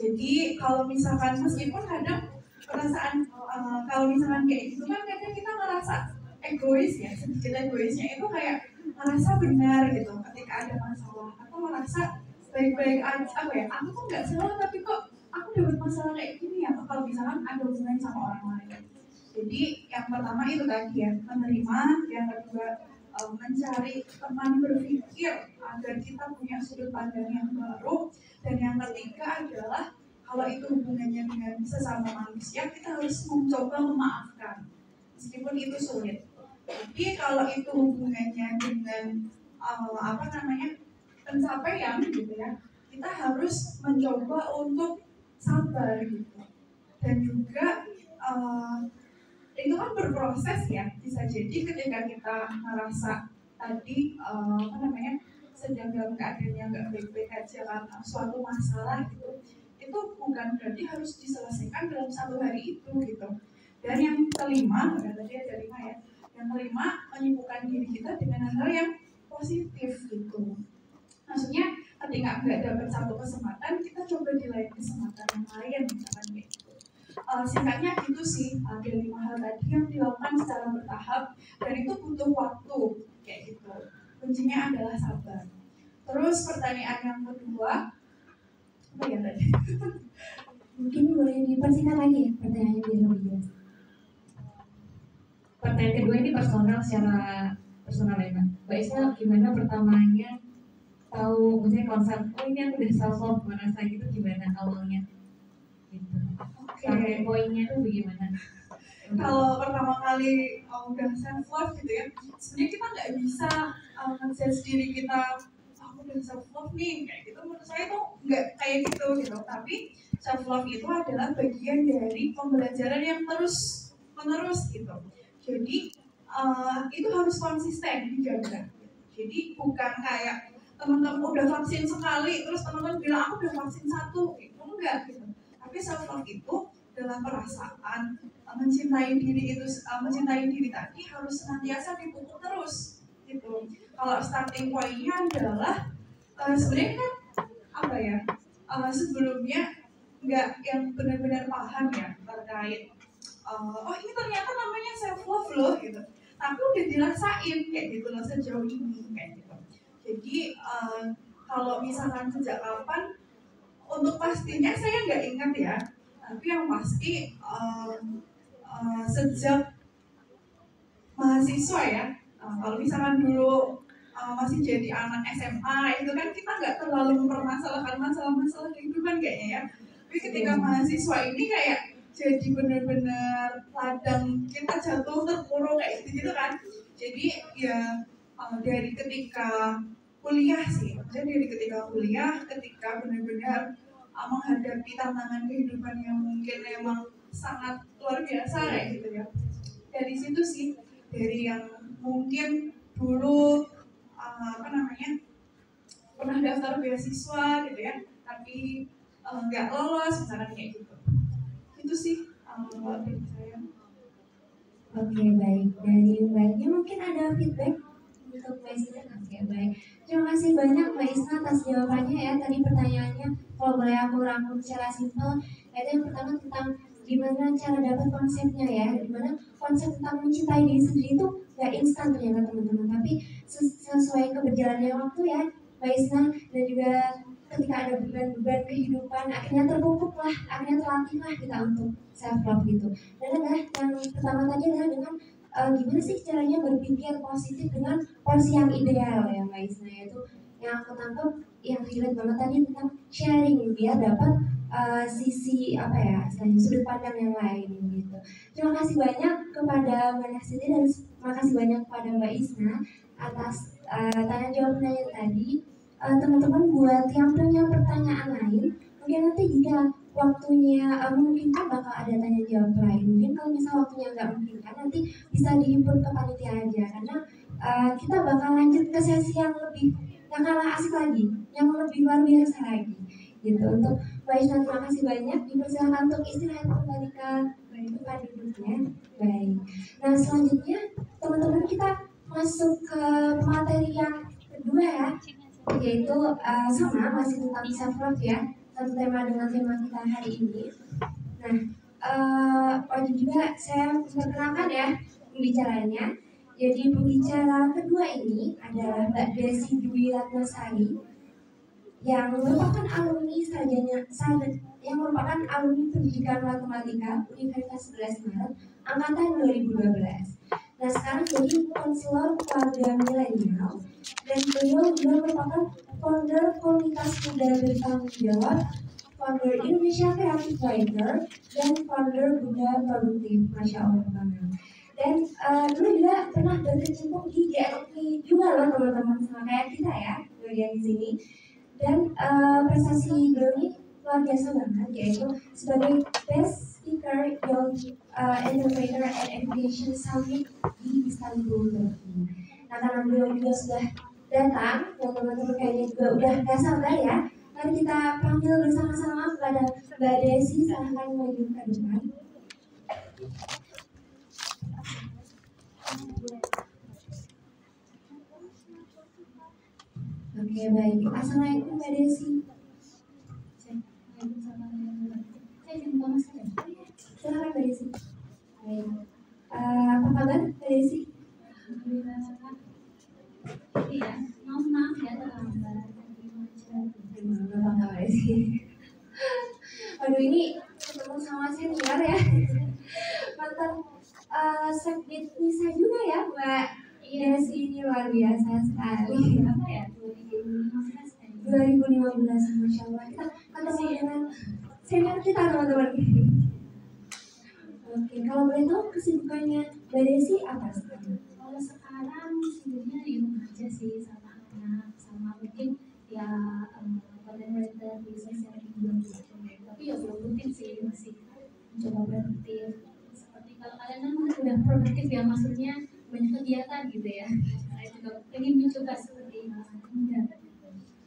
Jadi kalau misalkan meskipun kadang perasaan kalau misalkan kayak gitu kan kadang kita ngerasa egois ya, sedikit egoisnya itu kayak ngerasa benar gitu ketika ada masalah, atau merasa baik-baik aja, apa ya, aku tuh nggak salah tapi kok aku dapat masalah kayak gini ya, kalau misalkan ada hubungan sama orang lain. Jadi yang pertama itu tadi ya, menerima. Yang kedua, mencari teman berpikir agar kita punya sudut pandang yang baru. Dan yang ketiga adalah kalau itu hubungannya dengan sesama manusia, kita harus mencoba memaafkan meskipun itu sulit. Tapi kalau itu hubungannya dengan pencapaian gitu ya, kita harus mencoba untuk sabar gitu. Dan juga itu kan berproses ya, bisa jadi ketika kita merasa tadi sedang dalam keadaan yang nggak baik-baik aja karena suatu masalah gitu, itu bukan berarti harus diselesaikan dalam satu hari itu gitu. Dan yang kelima, tadi ada 5 ya, yang kelima, menyibukkan diri kita dengan hal yang positif gitu. Maksudnya ketika nggak dapat satu kesempatan, kita coba di lain kesempatan yang lain misalkan gitu. Singkatnya itu sih, ada 5 hal tadi yang dilakukan secara bertahap dan itu butuh waktu kayak gitu. Kuncinya adalah sabar. Terus pertanyaan yang kedua, apa ya tadi? Mungkin boleh dipersingkat lagi ya pertanyaannya biar lebih jelas. Pertanyaan kedua ini personal, secara personal ya Mbak. Mbak Isna gimana pertamanya tahu misalnya konsep, oh ini aku udah self love, merasa gitu gimana awalnya? Gitu. Sampai poinnya tuh bagaimana? Kalau pertama kali udah self love gitu ya, sebenarnya kita nggak bisa ngejudge diri kita, aku udah self love nih kayak gitu. Menurut saya tuh nggak kayak gitu. Tapi self love itu adalah bagian dari pembelajaran yang terus menerus gitu. Jadi itu harus konsisten dijaga. Jadi bukan kayak teman-teman udah vaksin sekali terus teman-teman bilang aku udah vaksin satu, itu enggak gitu. Tapi self love itu adalah perasaan mencintai diri itu, mencintai diri tadi harus senantiasa dipupuk terus gitu. Kalau starting point-nya adalah sebenarnya kan apa ya, sebelumnya nggak yang benar-benar paham ya terkait oh ini ternyata namanya self love loh gitu, tapi udah dirasain kayak gitu loh sejauh ini kayak gitu. Jadi kalau misalkan sejak kapan, untuk pastinya saya nggak ingat ya, tapi yang pasti sejak mahasiswa ya. Kalau misalkan dulu masih jadi anak SMA itu kan kita nggak terlalu mempermasalahkan masalah-masalah kehidupan kayaknya ya. Tapi ketika mahasiswa ini kayak jadi benar-benar ladang kita jatuh terpuruk kayak gitu kan. Jadi ya dari ketika kuliah sih, maksudnya dari ketika kuliah, ketika benar-benar menghadapi tantangan kehidupan yang mungkin memang sangat luar biasa kayak gitu ya. Dari situ sih, dari yang mungkin dulu pernah daftar beasiswa gitu ya, tapi nggak lolos misalkan kayak gitu. Itu sih dari saya. Oke, baik. Dari Mbaknya mungkin ada feedback untuk Mbak Isna. Oke, baik. Terima kasih banyak Mbak Isna atas jawabannya ya. Tadi pertanyaannya kalau boleh aku rangkum secara simpel, itu yang pertama tentang gimana cara dapat konsepnya ya. Gimana konsep tentang mencintai diri sendiri itu nggak instan ternyata teman-teman, tapi sesuai keberjalannya waktu ya Mbak Isna, dan juga ketika ada beban-beban kehidupan akhirnya terpupuk lah, akhirnya terlatih lah kita untuk self love gitu. Dan adalah yang pertama tadi adalah dengan gimana sih caranya berpikir positif dengan porsi yang ideal ya Mbak Isna, yaitu yang aku tangkap yang relate banget tadi tentang sharing biar dapat sisi apa ya istilahnya sudut pandang yang lain gitu. Terima kasih banyak kepada Mbak Narsiti dan terima kasih banyak kepada Mbak Isna atas tanya jawab pertanyaan tadi. Teman-teman buat yang punya pertanyaan lain, mungkin nanti jika waktunya memungkinkan bakal ada tanya jawab lain. Mungkin kalau misal waktunya nggak memungkinkan nanti bisa dihimpun ke panitia aja, karena kita bakal lanjut ke sesi yang lebih yang kalah asik lagi, yang lebih luar biasa lagi gitu. Untuk Mbak Isna terima kasih banyak, dipersilakan untuk istirahat kembali ke tempat duduknya. Baik. Nah selanjutnya teman-teman kita masuk ke materi yang kedua ya, yaitu sama masih tentang self love ya, satu tema dengan tema kita hari ini. Nah wajib juga saya perkenalkan ya pembicaranya. Jadi pembicara kedua ini adalah Mbak Desi Dwi Ratnasari yang merupakan alumni yang merupakan alumni pendidikan matematika Universitas 11 Maret angkatan 2012. Nah sekarang jadi konselor keluarga milenial, dan beliau juga merupakan founder komunitas muda bertanggung jawab, founder Indonesia Creative Writer, dan founder Bunda Produktif. Masya Allah banget. Dan dulu juga pernah berkecimpung di GLP juga loh teman-teman, sama kayak kita ya bagian di sini. Dan prestasi beliau ini luar biasa banget, yaitu sebagai Best Speaker Young Entrepreneur and Education Summit di Istanbul, Turki. Nah karena beliau juga sudah datang, dan teman-teman kayaknya juga udah gak sabar ya. Mari kita panggil bersama-sama kepada Mbak Desi, silahkan maju ke depan. Oke baik, assalamualaikum Mbak Desi. Saya jumpa Mas ya. Silakan Mbak Desi. Baik. Apa kabar Mbak Desi? Iya, maaf ya terlambat. Gimana Kak Desi? Aduh ini ketemu sama senior ya. Mantan sekdit Nisa juga ya Mbak Desi, ini luar biasa sekali. Berapa ya? 2015 Masya Allah. Kita ketemu dengan senior kita teman-teman. Oke, kalau boleh tahu kesibukannya Mbak Desi apa sekarang? Kalau sekarang sebenarnya di rumah aja sih sama anak, sama mungkin ya konten-konten di sosial media gitu. Tapi ya belum rutin sih, masih mencoba produktif. Seperti kalau kalian kan udah produktif ya, maksudnya banyak kegiatan gitu ya. Saya juga pengen mencoba seperti itu.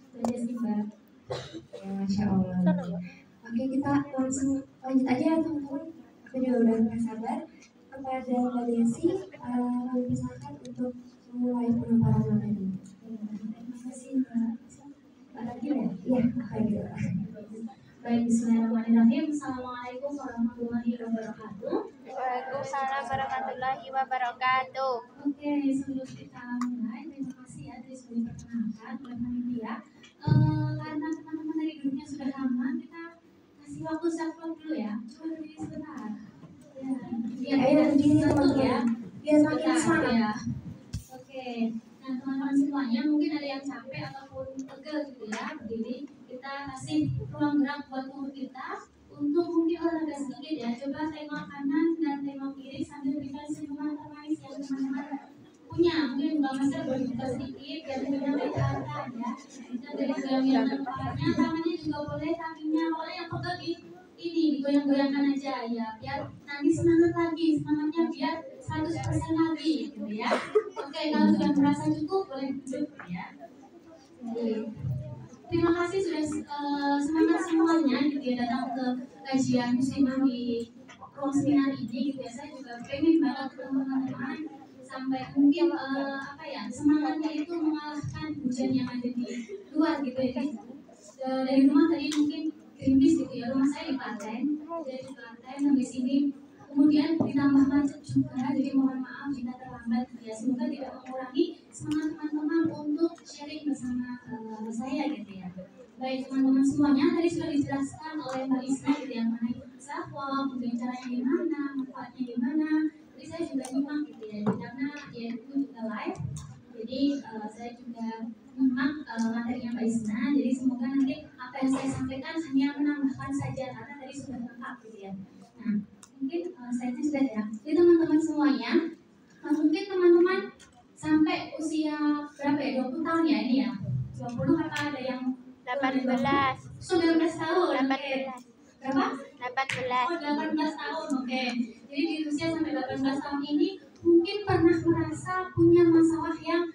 Itu aja sih Mbak. Ya, Masya Allah. Oke, kita langsung lanjut aja ya teman-teman. Aku juga udah gak sabar. Kepada Mbak Desi, kami persilakan untuk memulai pemaparan materi. Terima kasih Mbak. Mbak lagi ya? Iya, baik. Baik, bismillahirrahmanirrahim. Assalamualaikum warahmatullahi wabarakatuh. Waalaikumsalam warahmatullahi wabarakatuh. Oke, sebelum kita mulai, terima kasih ya dari sudah diperkenalkan oleh panitia. Karena teman-teman dari grupnya sudah lama, kita kasih waktu self-love dulu ya. Coba berdiri sebentar. Ya, Ayo berdiri betul teman-teman. ya. Biar makin Sebentar, semangat. ya. Oke, nah teman-teman semuanya mungkin ada yang capek ataupun pegel gitu ya, berdiri. Kita kasih ruang gerak buat tubuh kita untuk mungkin olahraga sedikit ya. Coba tengok kanan dan tengok kiri sambil berikan senyuman termanis yang teman-teman punya. Mungkin buka masker berbuka sedikit biar tidak kelihatan ya. Kita dari goyang-goyangkan kepalanya, tangannya juga boleh, kakinya pokoknya yang pegel ini digoyang-goyangkan aja ya, biar nanti semangat lagi, semangatnya biar 100% lagi gitu ya. Oke, kalau sudah merasa cukup boleh duduk ya. Jadi, terima kasih sudah semangat semuanya gitu ya datang ke kajian muslimah di ruang seminar ini gitu ya. Saya juga pengen banget ketemu teman-teman sampai mungkin semangatnya itu mengalahkan hujan yang ada di luar gitu ya. Jadi, dari rumah tadi mungkin Greenpeace gitu ya, rumah saya di Klaten, jadi di Klaten sampai sini kemudian ditambah macet juga, jadi mohon maaf jika terlambat ya, semoga tidak mengurangi semangat teman-teman untuk sharing bersama saya gitu ya. Baik teman-teman semuanya, tadi sudah dijelaskan oleh Mbak Isna gitu yang mengenai self-love, kemudian caranya gimana, manfaatnya gimana. Jadi saya juga nyimak gitu ya, karena dia itu juga live, jadi saya juga nyimak materinya Mbak Isna. Jadi semoga nanti apa yang saya sampaikan hanya menambahkan saja karena tadi sudah lengkap gitu ya. Nah, mungkin saya sudah ya. Jadi teman-teman semuanya, mungkin teman-teman sampai usia berapa ya? 20 tahun ya ini ya? 20 apa ada yang 18. 19 tahun. 18. Oke. Berapa? 18. Oh, 18 tahun. Oke. Jadi di usia sampai 18 tahun ini mungkin pernah merasa punya masalah yang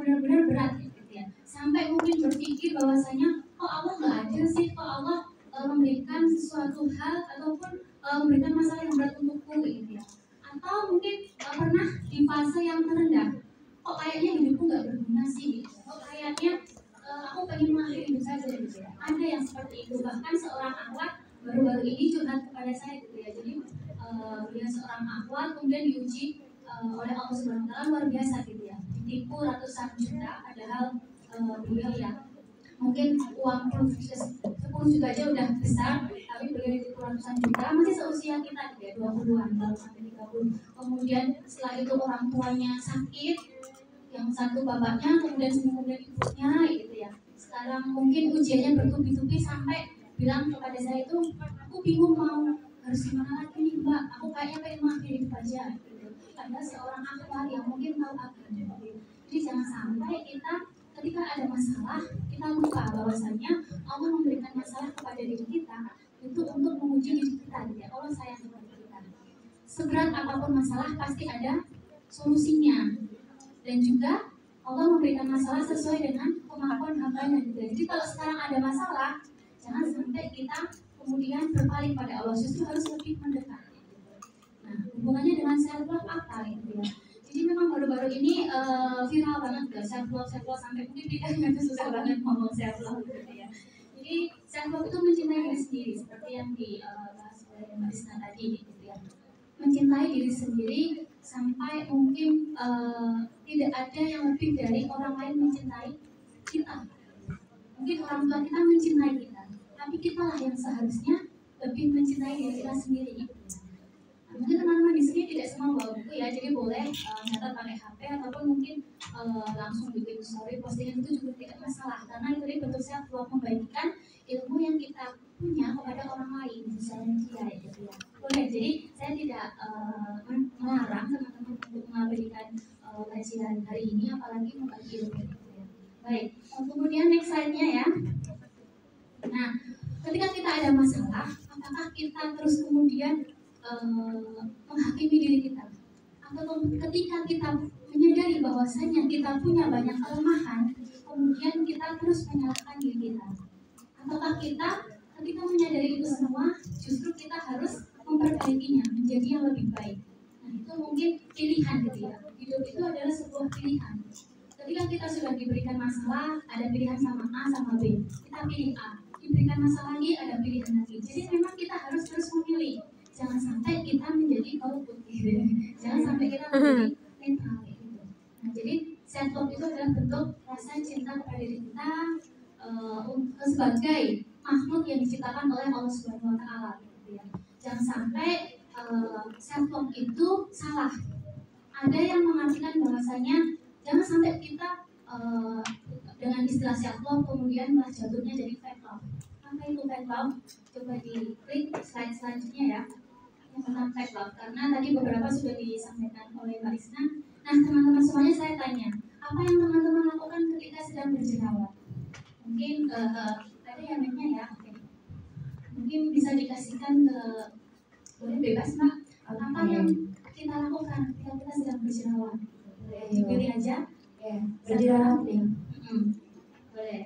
benar-benar berat gitu ya. Sampai mungkin berpikir bahwasanya kok Allah nggak adil sih, kok Allah memberikan sesuatu hal ataupun memberikan masalah yang berat untukku gitu ya. Atau mungkin pernah di fase yang terendah, kok kayaknya hidupku nggak berguna sih gitu. Kok kayaknya aku pengen mengakhiri hidup saja gitu ya. Ada yang seperti itu, bahkan seorang akhwat baru-baru ini curhat kepada saya gitu ya. Jadi beliau seorang akhwat kemudian diuji oleh Allah Subhanahu wa taala luar biasa gitu ya. Ditipu ratusan juta, padahal beliau ya mungkin uang 10 juta aja udah besar, tapi beliau ditipu ratusan juta, masih seusia kita gitu ya, 20-an sampai 30. Kemudian setelah itu orang tuanya sakit, yang satu bapaknya, kemudian ibunya gitu ya. Sekarang mungkin ujiannya bertubi-tubi sampai bilang kepada saya itu, aku bingung mau harus gimana lagi nih Mbak, aku kayaknya pengen mengakhiri hidup aja gitu. Karena seorang akhwat yang mungkin tahu agama. Jadi jangan sampai kita ketika ada masalah, kita lupa bahwasanya Allah memberikan masalah kepada diri kita itu untuk menguji diri kita gitu ya. Allah sayang kepada kita. Seberat apapun masalah pasti ada solusinya. Dan juga Allah memberikan masalah sesuai dengan kemampuan hambanya juga. Jadi kalau sekarang ada masalah, jangan sampai kita kemudian berpaling pada Allah, justru harus lebih mendekat. Nah, hubungannya dengan self love apa gitu ya? Jadi memang baru-baru ini viral banget ya self love sampai mungkin kita itu susah banget ngomong self love gitu ya. Jadi self love itu mencintai diri sendiri seperti yang dibahas oleh Mbak Isna tadi gitu ya. Mencintai diri sendiri sampai mungkin tidak ada yang lebih dari orang lain mencintai kita. Mungkin orang tua kita mencintai kita, tapi kita lah yang seharusnya lebih mencintai diri kita sendiri gitu. Nah, mungkin teman-teman di sini tidak semua bawa buku ya, jadi boleh nyatat pakai HP ataupun mungkin langsung bikin story postingan itu juga tidak masalah, karena itu bentuk self love, membagikan ilmu yang kita punya kepada orang lain, misalnya dia gitu ya. Boleh, jadi saya tidak melarang teman-teman untuk mengabadikan kajian hari ini, apalagi membagi ilmu gitu ya. Baik, kemudian next slide-nya ya. Nah, ketika kita ada masalah, apakah kita terus kemudian menghakimi diri kita? Atau ketika kita menyadari bahwasanya kita punya banyak kelemahan, kemudian kita terus menyalahkan diri kita? Ataukah kita ketika menyadari itu semua, justru kita harus memperbaikinya menjadi yang lebih baik? Nah, itu mungkin pilihan gitu ya. Hidup itu adalah sebuah pilihan. Ketika kita sudah diberikan masalah, ada pilihan sama A sama B, kita pilih A. Diberikan masalah lagi, ada pilihan lagi. Jadi memang kita harus terus memilih. Jangan sampai kita menjadi golput gitu. Jangan sampai kita menjadi netral gitu. Nah, jadi self love itu adalah bentuk rasa cinta kepada diri kita sebagai makhluk yang diciptakan oleh Allah Subhanahu Wa Taala gitu ya. Jangan sampai self love itu salah. Ada yang mengartikan bahwasanya jangan sampai kita dengan istilah self love kemudian malah jatuhnya jadi fake love. Apa itu fake love? Coba di klik slide selanjutnya ya. Yang tentang fake love, karena tadi beberapa sudah disampaikan oleh Mbak Risna. Nah, teman-teman semuanya saya tanya, apa yang teman-teman lakukan ketika sedang berjerawat? Mungkin ada yang nanya ya. Oke. Mungkin bisa dikasihkan ke, boleh bebas Mbak. Apa yang kita lakukan ketika kita sedang berjerawat? Boleh dipilih aja. Ya, berjerawat ya. Boleh.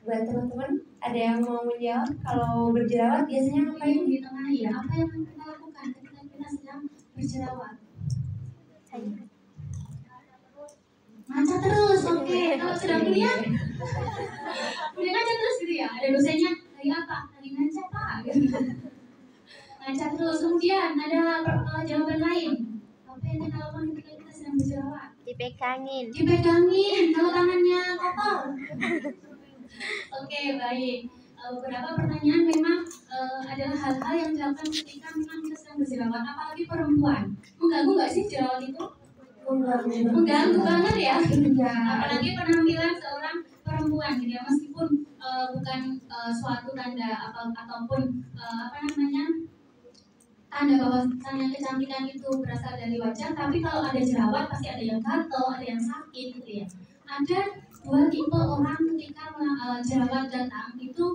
Buat teman-teman, ada yang mau menjawab kalau berjerawat biasanya ngapain? Di tengah ya, apa yang kita lakukan ketika kita sedang berjerawat? Ngaca terus, oke. Kalau sedang kuliah, udah ngaca terus gitu ya. Ada dosennya, lagi apa? Lagi ngaca Pak. Ngaca terus. Kemudian ada jawaban lain. Apa yang kita lakukan ketika kita sedang berjerawat? Dipegangin. Dipegangin. Kalau tangannya kotor. Oke, baik. Beberapa pertanyaan memang adalah hal-hal yang dilakukan ketika memang kita sedang berjerawat, apalagi perempuan. Mengganggu nggak sih jerawat itu? Mengganggu banget ya. Apalagi penampilan seorang perempuan gitu ya, meskipun bukan suatu tanda ataupun apa namanya tanda bahwasannya kecantikan itu berasal dari wajah, tapi kalau ada jerawat pasti ada yang gatal, ada yang sakit gitu ya. Ada dua tipe orang ketika jerawat datang itu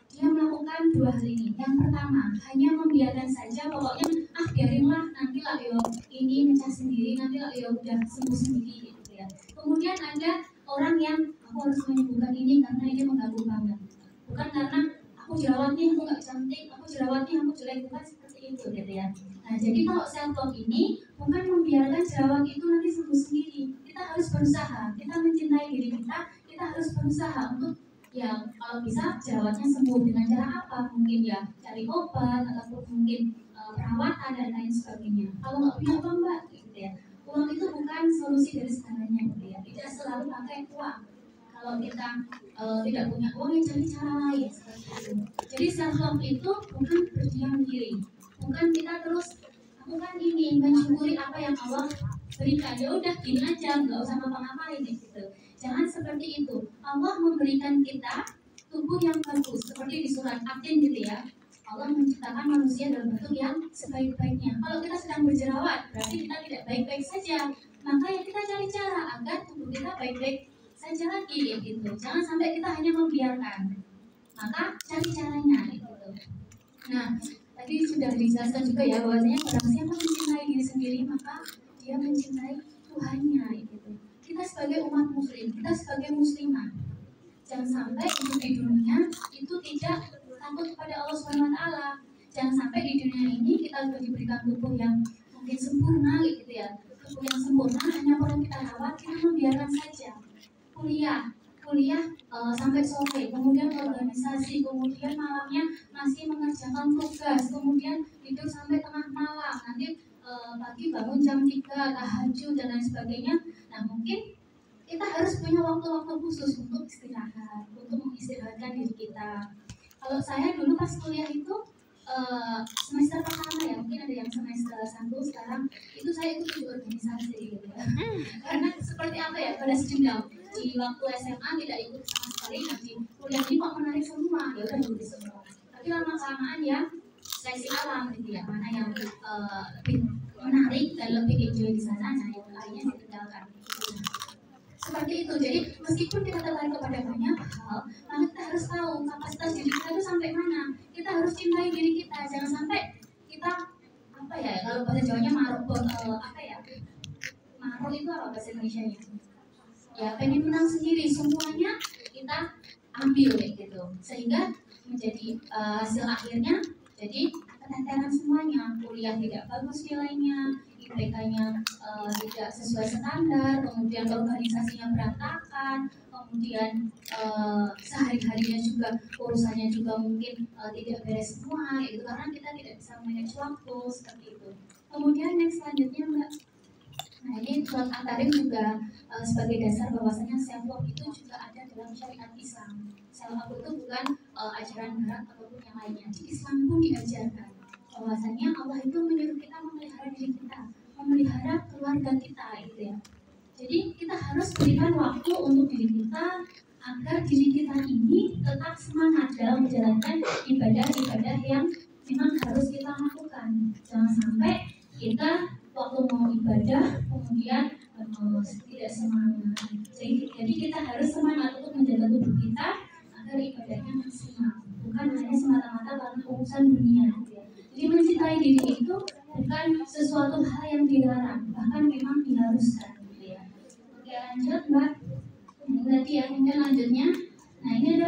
dia melakukan dua hal ini. Yang pertama, hanya membiarkan saja, pokoknya biarinlah, nanti lah yo ini mecah sendiri, nanti lah yo udah sembuh sendiri gitu ya. Kemudian ada orang yang aku harus menyembuhkan ini karena ini mengganggu banget. Bukan karena aku jerawat nih, aku nggak cantik, aku jerawat nih, aku jelek, bukan seperti itu gitu ya. Nah, jadi kalau self love ini bukan membiarkan jerawat itu nanti sembuh sendiri. Kita harus berusaha, kita mencintai diri kita harus berusaha untuk ya kalau bisa jerawatnya sembuh dengan cara apa? Mungkin ya cari obat ataupun mungkin perawatan dan lain sebagainya. Kalau nggak punya uang Mbak, gitu ya. Uang itu bukan solusi dari segalanya gitu ya. Tidak selalu pakai uang. Kalau kita tidak punya uang ya cari cara lain seperti itu. Jadi self love itu bukan berdiam diri, bukan kita terus lakukan ini mensyukuri apa yang Allah berikan. Ya udah gini aja, nggak usah ngapa-ngapain gitu. Jangan seperti itu. Allah memberikan kita tubuh yang bagus, seperti di surat Atin gitu ya. Allah menciptakan manusia dalam bentuk yang sebaik-baiknya. Kalau kita sedang berjerawat, berarti kita tidak baik-baik saja. Maka ya kita cari cara agar tubuh kita baik-baik saja lagi gitu. Jangan sampai kita hanya membiarkan. Maka cari caranya gitu. Nah, tadi sudah dijelaskan juga ya bahwasanya barang siapa mencintai diri sendiri maka dia mencintai Tuhannya gitu. Kita sebagai umat muslim, kita sebagai muslimah, jangan sampai hidup di dunia itu tidak takut kepada Allah Subhanahu Wa Taala. Jangan sampai di dunia ini kita sudah diberikan tubuh yang mungkin sempurna gitu ya, tubuh yang sempurna hanya perlu kita rawat, kita membiarkan saja. Kuliah sampai sore, kemudian organisasi, kemudian malamnya masih mengerjakan tugas, kemudian tidur sampai tengah malam, nanti pagi bangun jam 3, tahajud dan lain sebagainya. Nah mungkin kita harus punya waktu-waktu khusus untuk istirahat, untuk mengistirahatkan diri kita. Kalau saya dulu pas kuliah itu semester pertama ya, mungkin ada yang semester 1 sekarang, itu saya ikut di organisasi gitu ya. Karena seperti apa ya, pada dendam di waktu SMA tidak ikut sama sekali, nanti kuliah ini kok menarik semua, ya udah ikut semua. Tapi lama-kelamaan ya seleksi alam gitu ya, mana yang lebih menarik dan lebih enjoy di sana, nah yang lainnya ditinggalkan. Seperti itu. Jadi meskipun kita tertarik kepada banyak hal, maka kita harus tahu kapasitas diri kita itu sampai mana. Kita harus cintai diri kita, jangan sampai kita apa ya, kalau bahasa Jawanya maruk, apa ya, maruk itu apa bahasa Indonesianya? Ya pengen menang sendiri, semuanya kita ambil gitu, sehingga menjadi hasil akhirnya jadi keteteran semuanya, kuliah tidak bagus nilainya, IPK-nya tidak sesuai standar, kemudian organisasinya berantakan, kemudian sehari-harinya juga urusannya juga mungkin tidak beres semua, itu karena kita tidak bisa manage waktu seperti itu. Kemudian next selanjutnya Mbak, nah ini surat At-Tarim juga sebagai dasar bahwasanya self love itu juga ada dalam syariat Islam. Self love itu bukan ajaran Barat ataupun yang lainnya. Di Islam pun diajarkan bahwasanya Allah itu menyuruh kita memelihara diri kita, memelihara keluarga kita, gitu ya. Jadi kita harus berikan waktu untuk diri kita agar diri kita ini tetap semangat dalam menjalankan ibadah-ibadah yang memang harus kita lakukan. Jangan sampai kita waktu mau ibadah kemudian tidak semangat. Jadi kita harus semangat untuk menjaga tubuh kita agar ibadahnya maksimal, bukan hanya semata-mata karena urusan dunia. Jadi mencintai diri itu bukan sesuatu hal yang dilarang, bahkan memang diharuskan. Gitu ya. Oke lanjut Mbak. Ini tadi ya, kemudian lanjutnya. Nah ini ada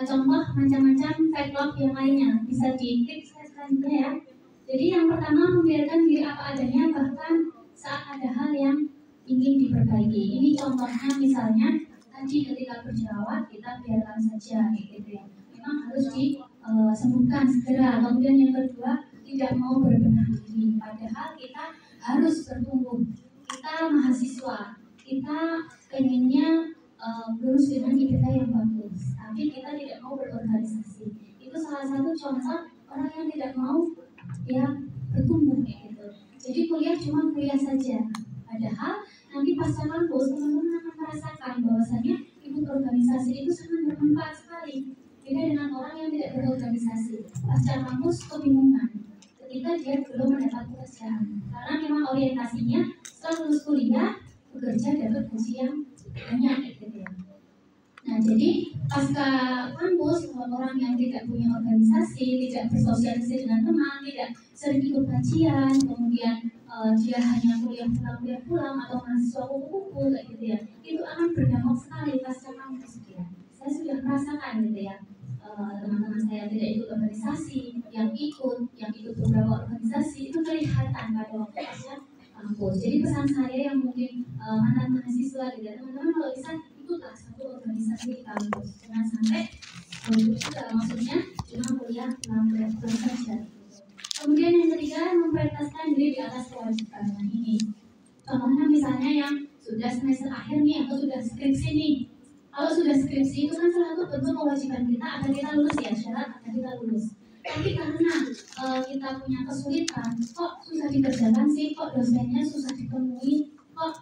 contoh macam-macam fake love yang lainnya. Bisa diklik selanjutnya ya. Jadi yang pertama membiarkan diri apa adanya bahkan saat ada hal yang ingin diperbaiki. Ini contohnya misalnya tadi ketika berjerawat kita biarkan saja gitu ya. Memang harus disembuhkan segera. Kemudian yang kedua tidak mau berbenah diri. Padahal kita harus bertumbuh. Kita mahasiswa. Kita pengennya lulus dengan IPK yang bagus. Tapi kita tidak mau berorganisasi. Itu salah satu contoh orang yang tidak mau ya bertumbuh gitu. Jadi kuliah cuma kuliah saja. Padahal nanti pasca kampus teman-teman akan merasakan bahwasanya ikut organisasi itu sangat bermanfaat sekali. Beda dengan orang yang tidak berorganisasi. Pasca kampus kebingungan ketika dia belum mendapat pekerjaan. Karena memang orientasinya setelah lulus kuliah bekerja dapat gaji yang banyak gitu ya. Nah jadi pasca kampus orang yang tidak punya organisasi, tidak bersosialisasi dengan teman, tidak sering ikut kajian, kemudian dia hanya kuliah pulang atau mahasiswa kupu-kupu kayak gitu ya, itu akan berdampak sekali pasca kampus dia. Saya sudah merasakan gitu ya, teman-teman saya tidak ikut organisasi, yang ikut beberapa organisasi itu kelihatan pada waktu pasca kampus. Jadi pesan saya yang mungkin mantan mahasiswa gitu ya, teman-teman kalau bisa ikutlah satu organisasi di kampus, jangan sampai juga maksudnya cuma kuliah saja. Kemudian yang ketiga memprioritaskan diri di atas kewajiban. Nah ini contohnya misalnya yang sudah semester akhir nih atau sudah skripsi nih. Kalau sudah skripsi itu kan salah satu bentuk kewajiban kita agar kita lulus ya, syarat agar kita lulus. Tapi karena kita punya kesulitan, kok susah dikerjakan sih, kok dosennya susah ditemui, kok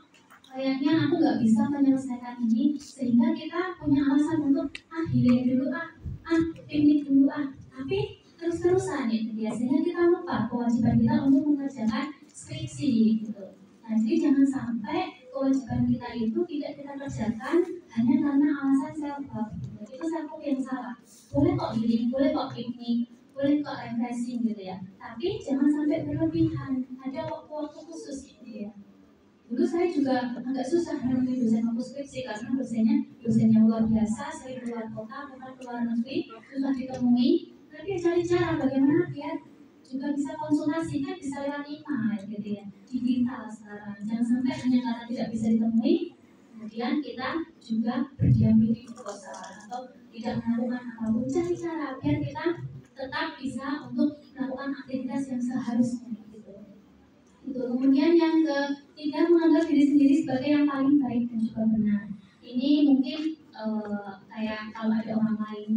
kayaknya aku nggak bisa menyelesaikan ini, sehingga kita punya alasan untuk hilir dulu ini dulu tapi terus-terusan ya, biasanya kita lupa kewajiban kita untuk mengerjakan skripsi gitu. Nah jadi jangan sampai kewajiban kita itu tidak kita kerjakan hanya karena alasan self love gitu. Itu self love yang salah. Boleh kok healing, boleh kok piknik, boleh kok refreshing gitu ya, tapi jangan sampai berlebihan. Ada waktu-waktu khusus gitu ya. Dulu saya juga agak susah menemui dosen waktu skripsi karena dosennya luar biasa, sering keluar kota, bahkan keluar negeri, susah ditemui. Tapi cari cara bagaimana biar juga bisa konsultasi, kan bisa lewat email gitu ya, digital sekarang. Jangan sampai hanya karena tidak bisa ditemui, kemudian kita juga berdiam diri di kosan atau tidak melakukan apapun. Cari cara biar kita tetap bisa untuk melakukan aktivitas yang seharusnya gitu. Itu Kemudian yang ketiga, menganggap diri sendiri sebagai yang paling baik dan juga benar. Ini mungkin kayak kalau ada orang lain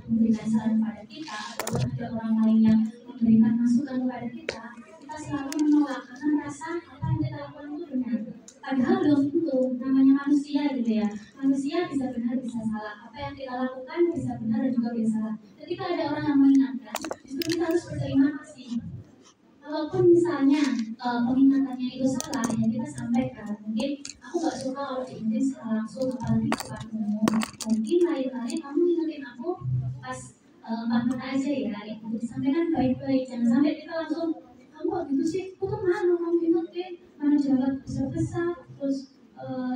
memberikan saran kepada kita atau ada orang lain yang memberikan masukan kepada kita selalu menolak karena merasa apa yang kita lakukan itu benar. Padahal belum tentu, namanya manusia gitu ya. Manusia bisa benar bisa salah. Apa yang kita lakukan bisa benar dan juga bisa salah. Ketika ada orang yang mengingatkan, justru kita harus berterima kasih. Walaupun misalnya pengingatannya itu salah, ya kita sampaikan. Mungkin aku nggak suka kalau diingetin secara langsung, apalagi depan umum. Mungkin lain-lain kamu ingetin aku pas mana aja ya. Itu disampaikan baik-baik. Jangan sampai kita langsung kamu gitu sih, aku tuh malu kamu ingetin mana jerawat besar-besar, terus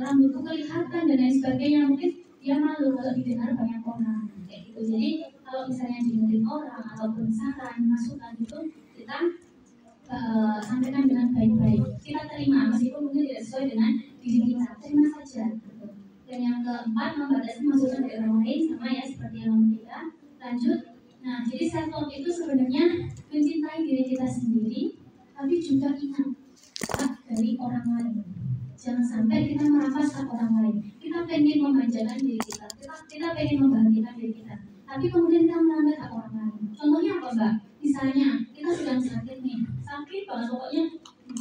rambutku kelihatan dan lain sebagainya. Mungkin dia malu kalau didengar banyak orang kayak gitu. Jadi kalau misalnya diingetin orang ataupun saran, masukan itu kita sampaikan dengan baik-baik. Kita terima meskipun mungkin tidak sesuai dengan diri kita, terima saja. Dan yang keempat, membatasi masukan dari orang lain, sama ya seperti yang nomor 3. Lanjut. Nah, jadi self love itu sebenarnya mencintai diri kita sendiri, tapi juga ingat hak dari orang lain. Jangan sampai kita merampas hak orang lain. Kita pengen memanjakan diri kita, kita pengen membahagiakan diri kita, tapi kemudian kita melanggar hak orang lain. Contohnya apa, Mbak? Misalnya kita sedang sakit nih, sakit banget pokoknya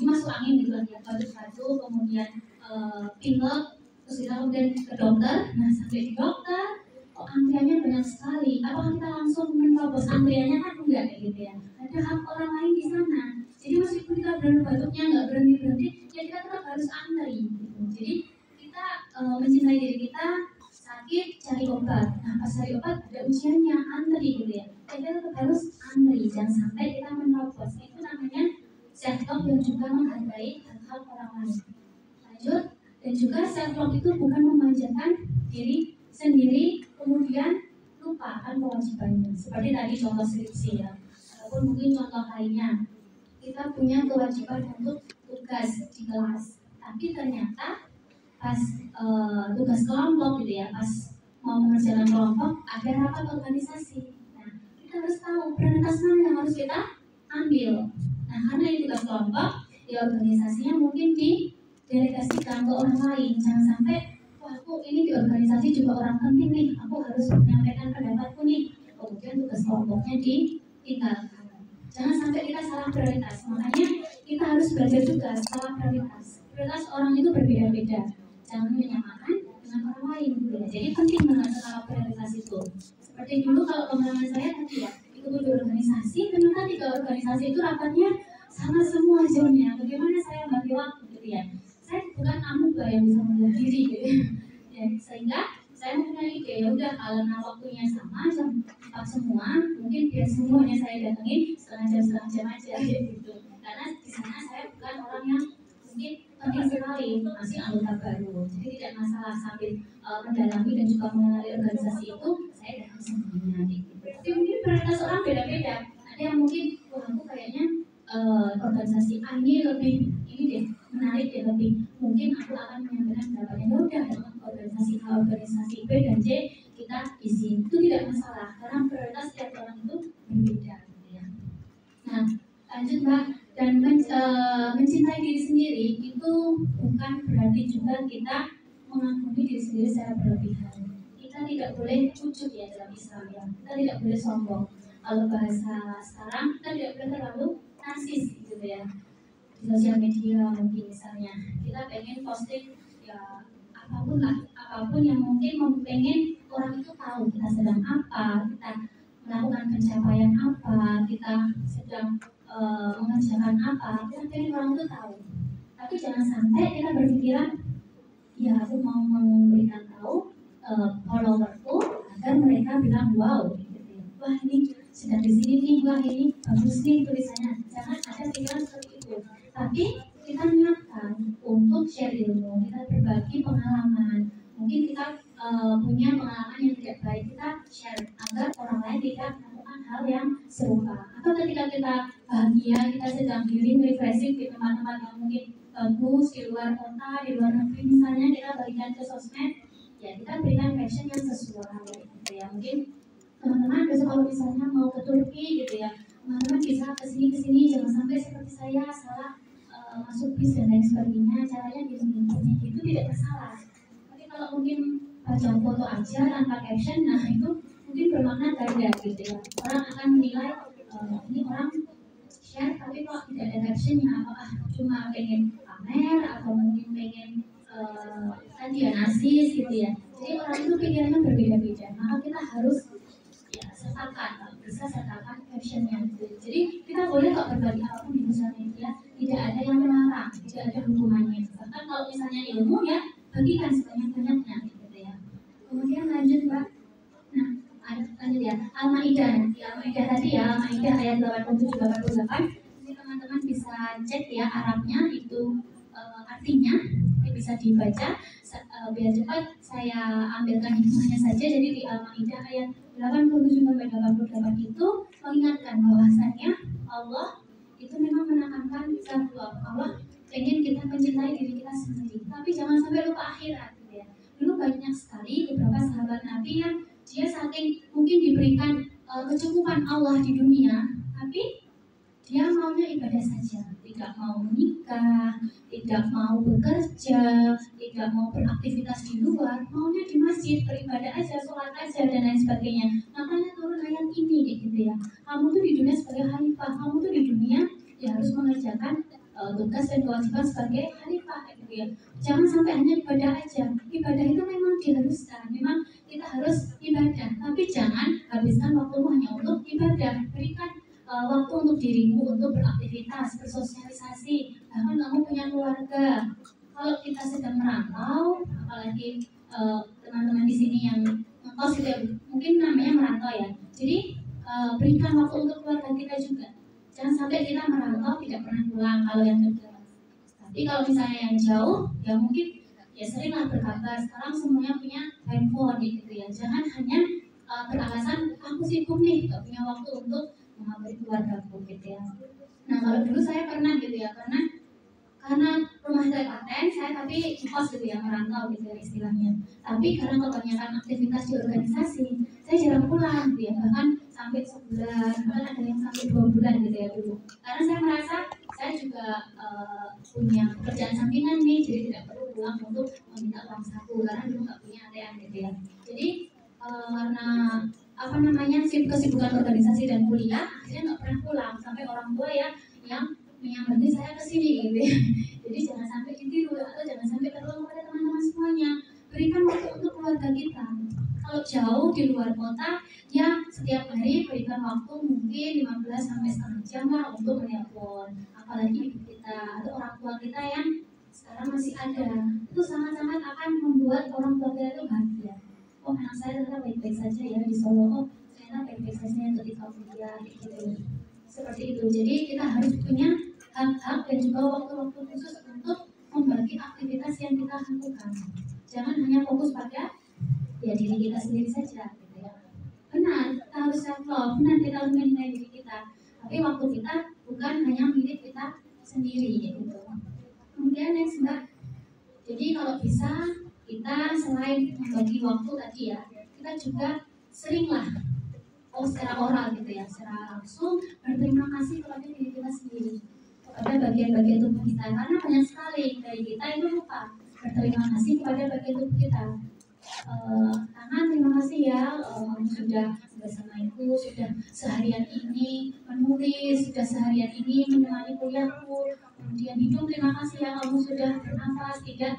masuk angin gitu ya, batuk-batuk, kemudian pilek, terus kita kemudian ke dokter. Nah, sampai di dokter antriannya banyak sekali. Apakah kita langsung menerobos antriannya? Kan enggak kayak gitu ya. Ada hak orang lain di sana. Jadi meskipun kita batuknya nggak berhenti, ya kita tetap harus antri. Gitu. Jadi kita mencintai diri kita, sakit cari obat. Nah pas cari obat ada ujiannya, antri gitu ya. Jadi kita tetap harus antri. Jangan sampai kita menerobos. Itu namanya self love yang juga menghargai hak orang lain. Lanjut. Dan juga self love itu bukan memanjakan diri sendiri kemudian lupa akan kewajibannya. Seperti tadi contoh skripsi ya, ataupun mungkin contoh lainnya. Kita punya kewajiban untuk tugas di kelas, tapi ternyata pas tugas kelompok gitu ya, pas mau mengerjakan kelompok ada rapat organisasi. Nah, kita harus tahu prioritas mana yang harus kita ambil. Nah, karena ini tugas kelompok, ya organisasinya mungkin didelegasikan ke orang lain. Jangan sampai aku ini di organisasi juga orang penting nih, aku harus menyampaikan pendapatku nih, kemudian tugas kelompoknya ditinggalkan. Jangan sampai kita salah prioritas. Makanya kita harus belajar juga salah prioritas. Prioritas orang itu berbeda-beda. Jangan menyamakan dengan orang lain gitu ya. Jadi penting banget skala prioritas itu. Seperti dulu kalau pengalaman saya tadi ya, ikut di organisasi, ternyata 3 organisasi itu rapatnya sama semua jamnya. Bagaimana saya bagi waktu gitu ya. Saya bukan amuba yang bisa membuat diri gitu ya, sehingga saya mempunyai ide, ya udah karena waktunya sama jam 4 semua, mungkin biar semuanya saya datengin setengah jam aja gitu. Karena di sana saya bukan orang yang mungkin penting sekali, masih anggota baru, jadi tidak masalah sambil mendalami dan juga mengenali organisasi itu saya datang semuanya gitu. Tapi mungkin prioritas orang beda-beda. Ada yang mungkin aku kayaknya organisasi A ini lebih ini deh menarik deh, lebih mungkin aku akan menyampaikan pendapatnya. Ya udah organisasi A, organisasi B dan C kita isi, itu tidak masalah karena prioritas setiap orang itu berbeda gitu ya. Nah lanjut Mbak, dan mencintai diri sendiri itu bukan berarti juga kita mengagumi diri sendiri secara berlebihan. Kita tidak boleh ujub ya dalam Islam ya, kita tidak boleh sombong. Kalau bahasa sekarang kita tidak boleh terlalu narsis gitu ya. Di sosial media mungkin misalnya kita pengen posting ya apapun lah, apapun yang mungkin pengen orang itu tahu kita sedang apa, kita melakukan pencapaian apa, kita sedang mengerjakan apa, kita pengen orang itu tahu. Tapi jangan sampai kita berpikiran ya aku mau memberikan tahu followerku agar mereka bilang wow gitu ya. Wah ini sedang di sini nih, wah ini bagus nih tulisannya. Jangan ada pikiran seperti itu. Tapi kita niatkan untuk share ilmu, kita berbagi pengalaman. Mungkin kita punya pengalaman yang tidak baik, kita share agar orang lain tidak melakukan hal yang serupa. Atau ketika kita bahagia, kita sedang healing, refreshing di tempat-tempat yang mungkin bagus di luar kota, di luar negeri misalnya, kita bagikan ke sosmed, ya kita berikan caption yang sesuai gitu ya. Mungkin teman-teman besok kalau misalnya mau ke Turki gitu ya, teman-teman bisa kesini, jangan sampai seperti saya salah masuk bis dan lain sebagainya, caranya gini itu tidak bersalah. Tapi kalau mungkin baca foto aja tanpa caption, nah itu mungkin bermakna ganda gitu ya. Orang akan menilai ini orang share tapi kok tidak ada captionnya, apakah cuma pengen pamer atau mungkin pengen tadi ya narsis gitu ya. Jadi orang itu pikirannya berbeda-beda, maka kita harus ya sertakan, kalau bisa sertakan captionnya gitu. Jadi kita boleh kok berbagi apapun di sosial media, tidak ada yang melarang, tidak ada hukumannya. Bahkan kalau misalnya ilmu ya bagikan sebanyak-banyaknya gitu ya. Kemudian lanjut Mbak. Nah, lanjut ya. Al-Maidah nanti, Al-Maidah tadi ya, Al-Maidah ayat 87-88. Ini teman-teman bisa cek ya Arabnya itu artinya bisa dibaca. Biar cepat saya ambilkan hikmahnya saja. Jadi di Al-Maidah ayat 87-88 itu mengingatkan bahwasannya Allah itu memang menekankan satu, Allah pengen kita mencintai diri kita sendiri, tapi jangan sampai lupa akhirat gitu ya. Dulu banyak sekali beberapa sahabat Nabi yang dia saking mungkin diberikan kecukupan Allah di dunia, tapi dia maunya ibadah saja, tidak mau menikah, tidak mau bekerja, tidak mau beraktivitas di luar, maunya di masjid beribadah aja, sholat aja dan lain sebagainya. Makanya turun ayat ini gitu ya. Kamu tuh di dunia sebagai khalifah, kamu tuh di dunia ya harus mengerjakan tugas dan kewajiban sebagai khalifah gitu ya. Jangan sampai hanya ibadah aja. Ibadah itu memang diharuskan, memang kita harus ibadah, tapi jangan habiskan waktumu hanya untuk ibadah. Berikan waktu untuk dirimu, untuk beraktivitas, bersosialisasi, bahkan kamu punya keluarga. Kalau kita sedang merantau, apalagi teman-teman di sini yang ngekos gitu ya, mungkin namanya merantau ya. Jadi berikan waktu untuk keluarga kita juga. Jangan sampai kita merantau tidak pernah pulang kalau yang dekat. Tapi kalau misalnya yang jauh, ya mungkin ya seringlah berkabar. Sekarang semuanya punya handphone gitu ya. Jangan hanya beralasan aku sibuk nih, gak punya waktu untuk mengabari keluargaku gitu ya. Nah kalau dulu saya pernah gitu ya, karena rumah saya paten, saya tapi kos gitu ya, merantau gitu ya istilahnya. Tapi karena kebanyakan aktivitas di organisasi, saya jarang pulang gitu ya, bahkan sampai sebulan, bahkan ada yang sampai 2 bulan gitu ya dulu. Karena saya merasa saya juga punya pekerjaan sampingan nih, jadi tidak perlu pulang untuk meminta uang saku, karena dulu nggak punya ATM gitu ya. Jadi karena kesibukan organisasi dan kuliah, akhirnya nggak pernah pulang sampai orang tua ya yang menyambut saya ke sini gitu. Jadi jangan sampai ditiru atau jangan sampai terulang pada teman-teman semuanya. Berikan waktu untuk keluarga kita. Kalau jauh di luar kota, ya setiap hari berikan waktu mungkin 15 sampai setengah jam lah untuk menelpon. Apalagi ibu kita atau orang tua kita yang sekarang masih ada, itu sangat-sangat akan membuat orang tua kita itu bahagia. Oh anak saya ternyata baik-baik saja ya di Solo, oh ternyata baik-baik saja ketika kuliah gitu. Seperti itu. Jadi kita harus punya hak-hak dan juga waktu-waktu khusus untuk membagi aktivitas yang kita lakukan. Jangan hanya fokus pada ya diri kita sendiri saja gitu ya. Benar, kita harus self love, benar kita harus mencintai diri kita. Tapi waktu kita bukan hanya milik kita sendiri gitu. Kemudian next Mbak. Jadi kalau bisa kita selain membagi waktu tadi ya, kita juga seringlah secara oral gitu ya, secara langsung berterima kasih kepada diri kita sendiri, kepada bagian-bagian tubuh kita, karena banyak sekali dari kita itu lupa berterima kasih kepada bagian tubuh kita. Tangan terima kasih ya, sudah bersamaku, sudah seharian ini menulis, sudah seharian ini menemani kuliahku. Kemudian hidung terima kasih ya, kamu sudah bernafas, tidak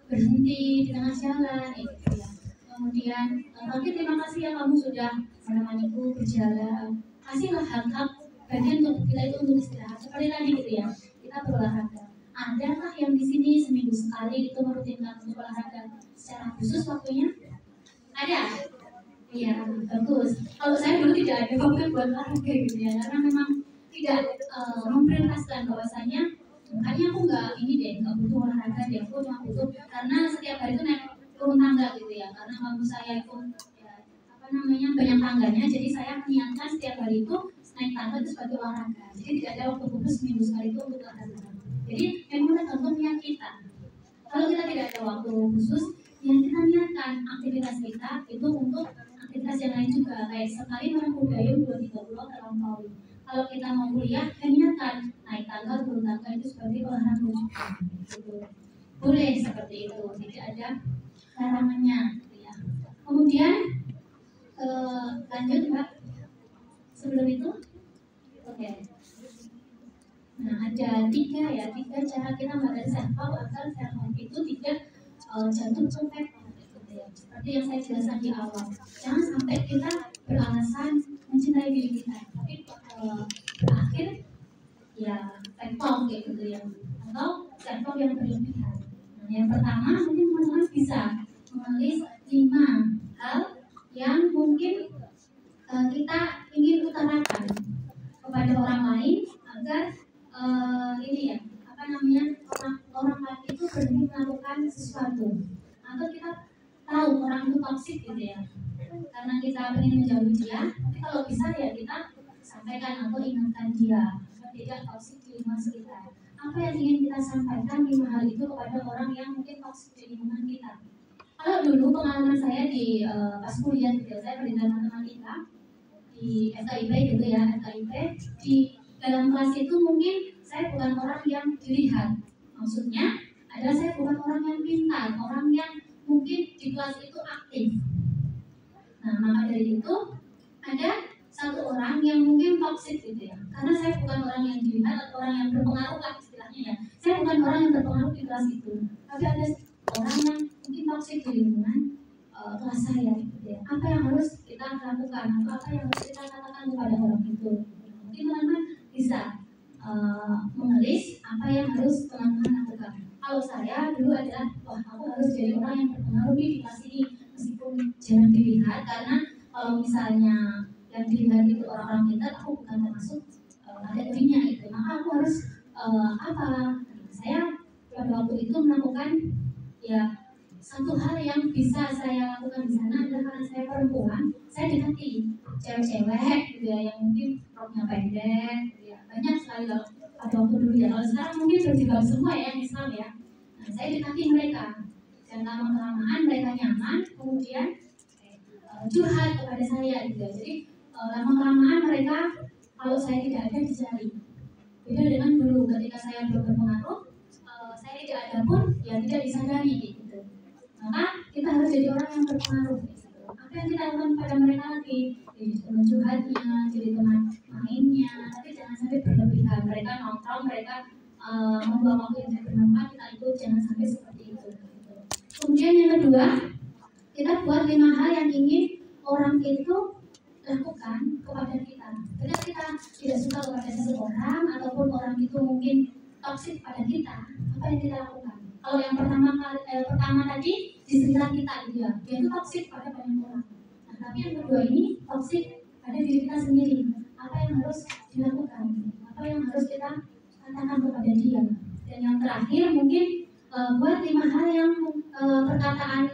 berhenti di tengah jalan gitu ya. Kemudian kaki terima kasih ya, kamu sudah menemaniku berjalan. Kasihlah hak-hak bagian tubuh kita itu untuk istirahat. Seperti tadi gitu ya, kita berolahraga. Adakah yang di sini seminggu sekali itu merutinkan untuk olahraga secara khusus waktunya? Ada? Iya, bagus. Kalau saya dulu tidak ada waktu buat olahraga gitu ya, karena memang tidak memprioritaskan bahwasanya makanya aku nggak butuh olahraga deh, aku cuma butuh karena setiap hari itu naik turun tangga gitu ya, karena kampus saya itu ya, banyak tangganya, jadi saya menyiapkan setiap hari itu naik tangga itu sebagai olahraga. Jadi tidak ada waktu khusus seminggu sekali itu untuk olahraga. Jadi memang tergantung niat kita. Kalau kita tidak ada waktu khusus, yang kita niatkan aktivitas kita itu untuk aktivitas yang lain juga, kayak sekali menempuh dayung 2-3 pulau terlampaui. Kalau kita mau kuliah, niatkan naik tangga turun tangga itu sebagai olahraga. gitu. Boleh seperti itu, tidak ada larangannya gitu ya. Kemudian lanjut Mbak, sebelum itu oke. Nah, ada tiga cara kita mengatasi self-love agar self-love itu tidak jatuh ke fake gitu ya. Seperti yang saya jelaskan di awal, jangan sampai kita beralasan mencintai diri kita, tapi berakhir ya fake gitu ya, atau self-love yang berlebihan. Nah, yang pertama mungkin teman-teman bisa menulis 5 hal yang mungkin kita ingin utarakan kepada orang lain agar orang lain itu berhenti melakukan sesuatu, atau kita tahu orang itu toksik gitu ya, karena kita ingin menjauhi dia, tapi kalau bisa ya kita sampaikan atau ingatkan dia agar tidak toksik di lingkungan sekitar. Apa yang ingin kita sampaikan 5 hal itu kepada orang yang mungkin toksik di lingkungan kita. Kalau dulu pengalaman saya di pas kuliah gitu, saya belajar matematika di FKIP gitu ya, FKIP di dalam kelas itu mungkin saya bukan orang yang dilihat. Maksudnya adalah saya bukan orang yang pintar, orang yang mungkin di kelas itu aktif. Nah, maka dari itu ada satu orang yang mungkin toksik gitu ya. Karena saya bukan orang yang dilihat atau orang yang berpengaruh lah istilahnya ya. Saya bukan orang yang berpengaruh di kelas itu. Tapi ada orang yang mungkin toksik di lingkungan kelas saya gitu ya. Apa yang harus kita lakukan atau apa yang harus kita katakan kepada orang itu? Mungkin teman-teman bisa menulis apa yang harus teman-teman lakukan. Kalau saya dulu adalah, aku harus jadi orang yang berpengaruh di kelas ini meskipun jangan dilihat, karena kalau misalnya yang dilihat itu orang-orang pintar, aku bukan termasuk kategorinya itu. Maka aku harus saya pada waktu itu melakukan ya satu hal yang bisa saya lakukan di sana adalah karena saya perempuan, saya dekati cewek-cewek gitu ya, yang mungkin roknya pendek gitu ya. Banyak sekali kalau pada waktu dulu ya. Kalau sekarang mungkin berjilbab semua ya yang Islam ya. Nah, saya dekati mereka dan lama-kelamaan mereka nyaman, kemudian curhat kepada saya gitu ya. Jadi lama-kelamaan mereka kalau saya tidak ada dicari. Beda dengan dulu ketika saya belum berpengaruh, saya tidak ada pun ya tidak disadari gitu. Maka kita harus jadi orang yang berpengaruh gitu. Apa yang kita lakukan pada mereka lagi, jadi teman curhatnya, jadi teman mainnya, tapi jangan sampai berlebihan. Mereka nongkrong, mereka membuang waktu yang tidak bermanfaat, kita ikut, jangan sampai seperti itu gitu. Kemudian yang kedua, kita buat 5 hal yang ingin orang itu lakukan kepada kita. Ketika kita tidak suka kepada seseorang ataupun orang itu mungkin toksik pada kita, apa yang kita lakukan? Kalau yang pertama tadi di sekitar kita gitu ya, dia itu toksik pada banyak orang. Nah, tapi yang kedua ini toksik pada diri kita sendiri. Apa yang harus dilakukan? Apa yang harus kita katakan kepada dia? Dan yang terakhir mungkin buat 5 hal yang perkataan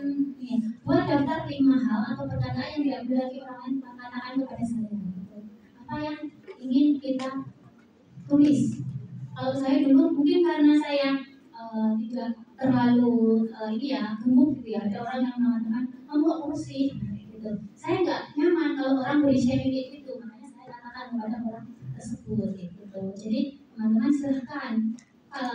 nih, buat daftar 5 hal atau perkataan yang tidak boleh lagi orang lain katakan kepada saya. Apa yang ingin kita tulis? Kalau saya dulu mungkin karena saya tidak terlalu gemuk gitu ya, ada orang yang mengatakan kamu kok kurus gitu. Saya nggak nyaman kalau orang beri shaming gitu, makanya saya katakan kepada orang tersebut gitu. Jadi teman-teman silahkan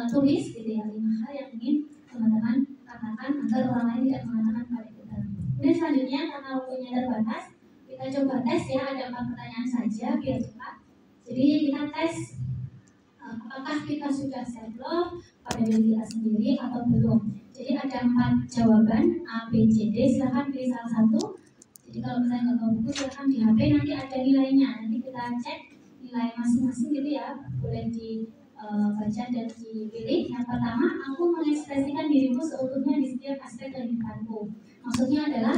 tulis gitu ya 5 hal yang ingin teman-teman katakan agar orang lain tidak mengatakan pada kita. Kemudian selanjutnya karena waktunya terbatas, kita coba tes ya, ada 4 pertanyaan saja biar cepat. Jadi kita tes apakah kita sudah self love pada diri kita sendiri atau belum. Jadi ada 4 jawaban A, B, C, D. Silahkan pilih salah satu. Jadi kalau misalnya nggak tahu buku, silahkan di HP, nanti ada nilainya. Nanti kita cek nilai masing-masing gitu ya. Boleh dibaca dan dipilih. Yang pertama, aku mengekspresikan diriku seutuhnya di setiap aspek kehidupanku. Maksudnya adalah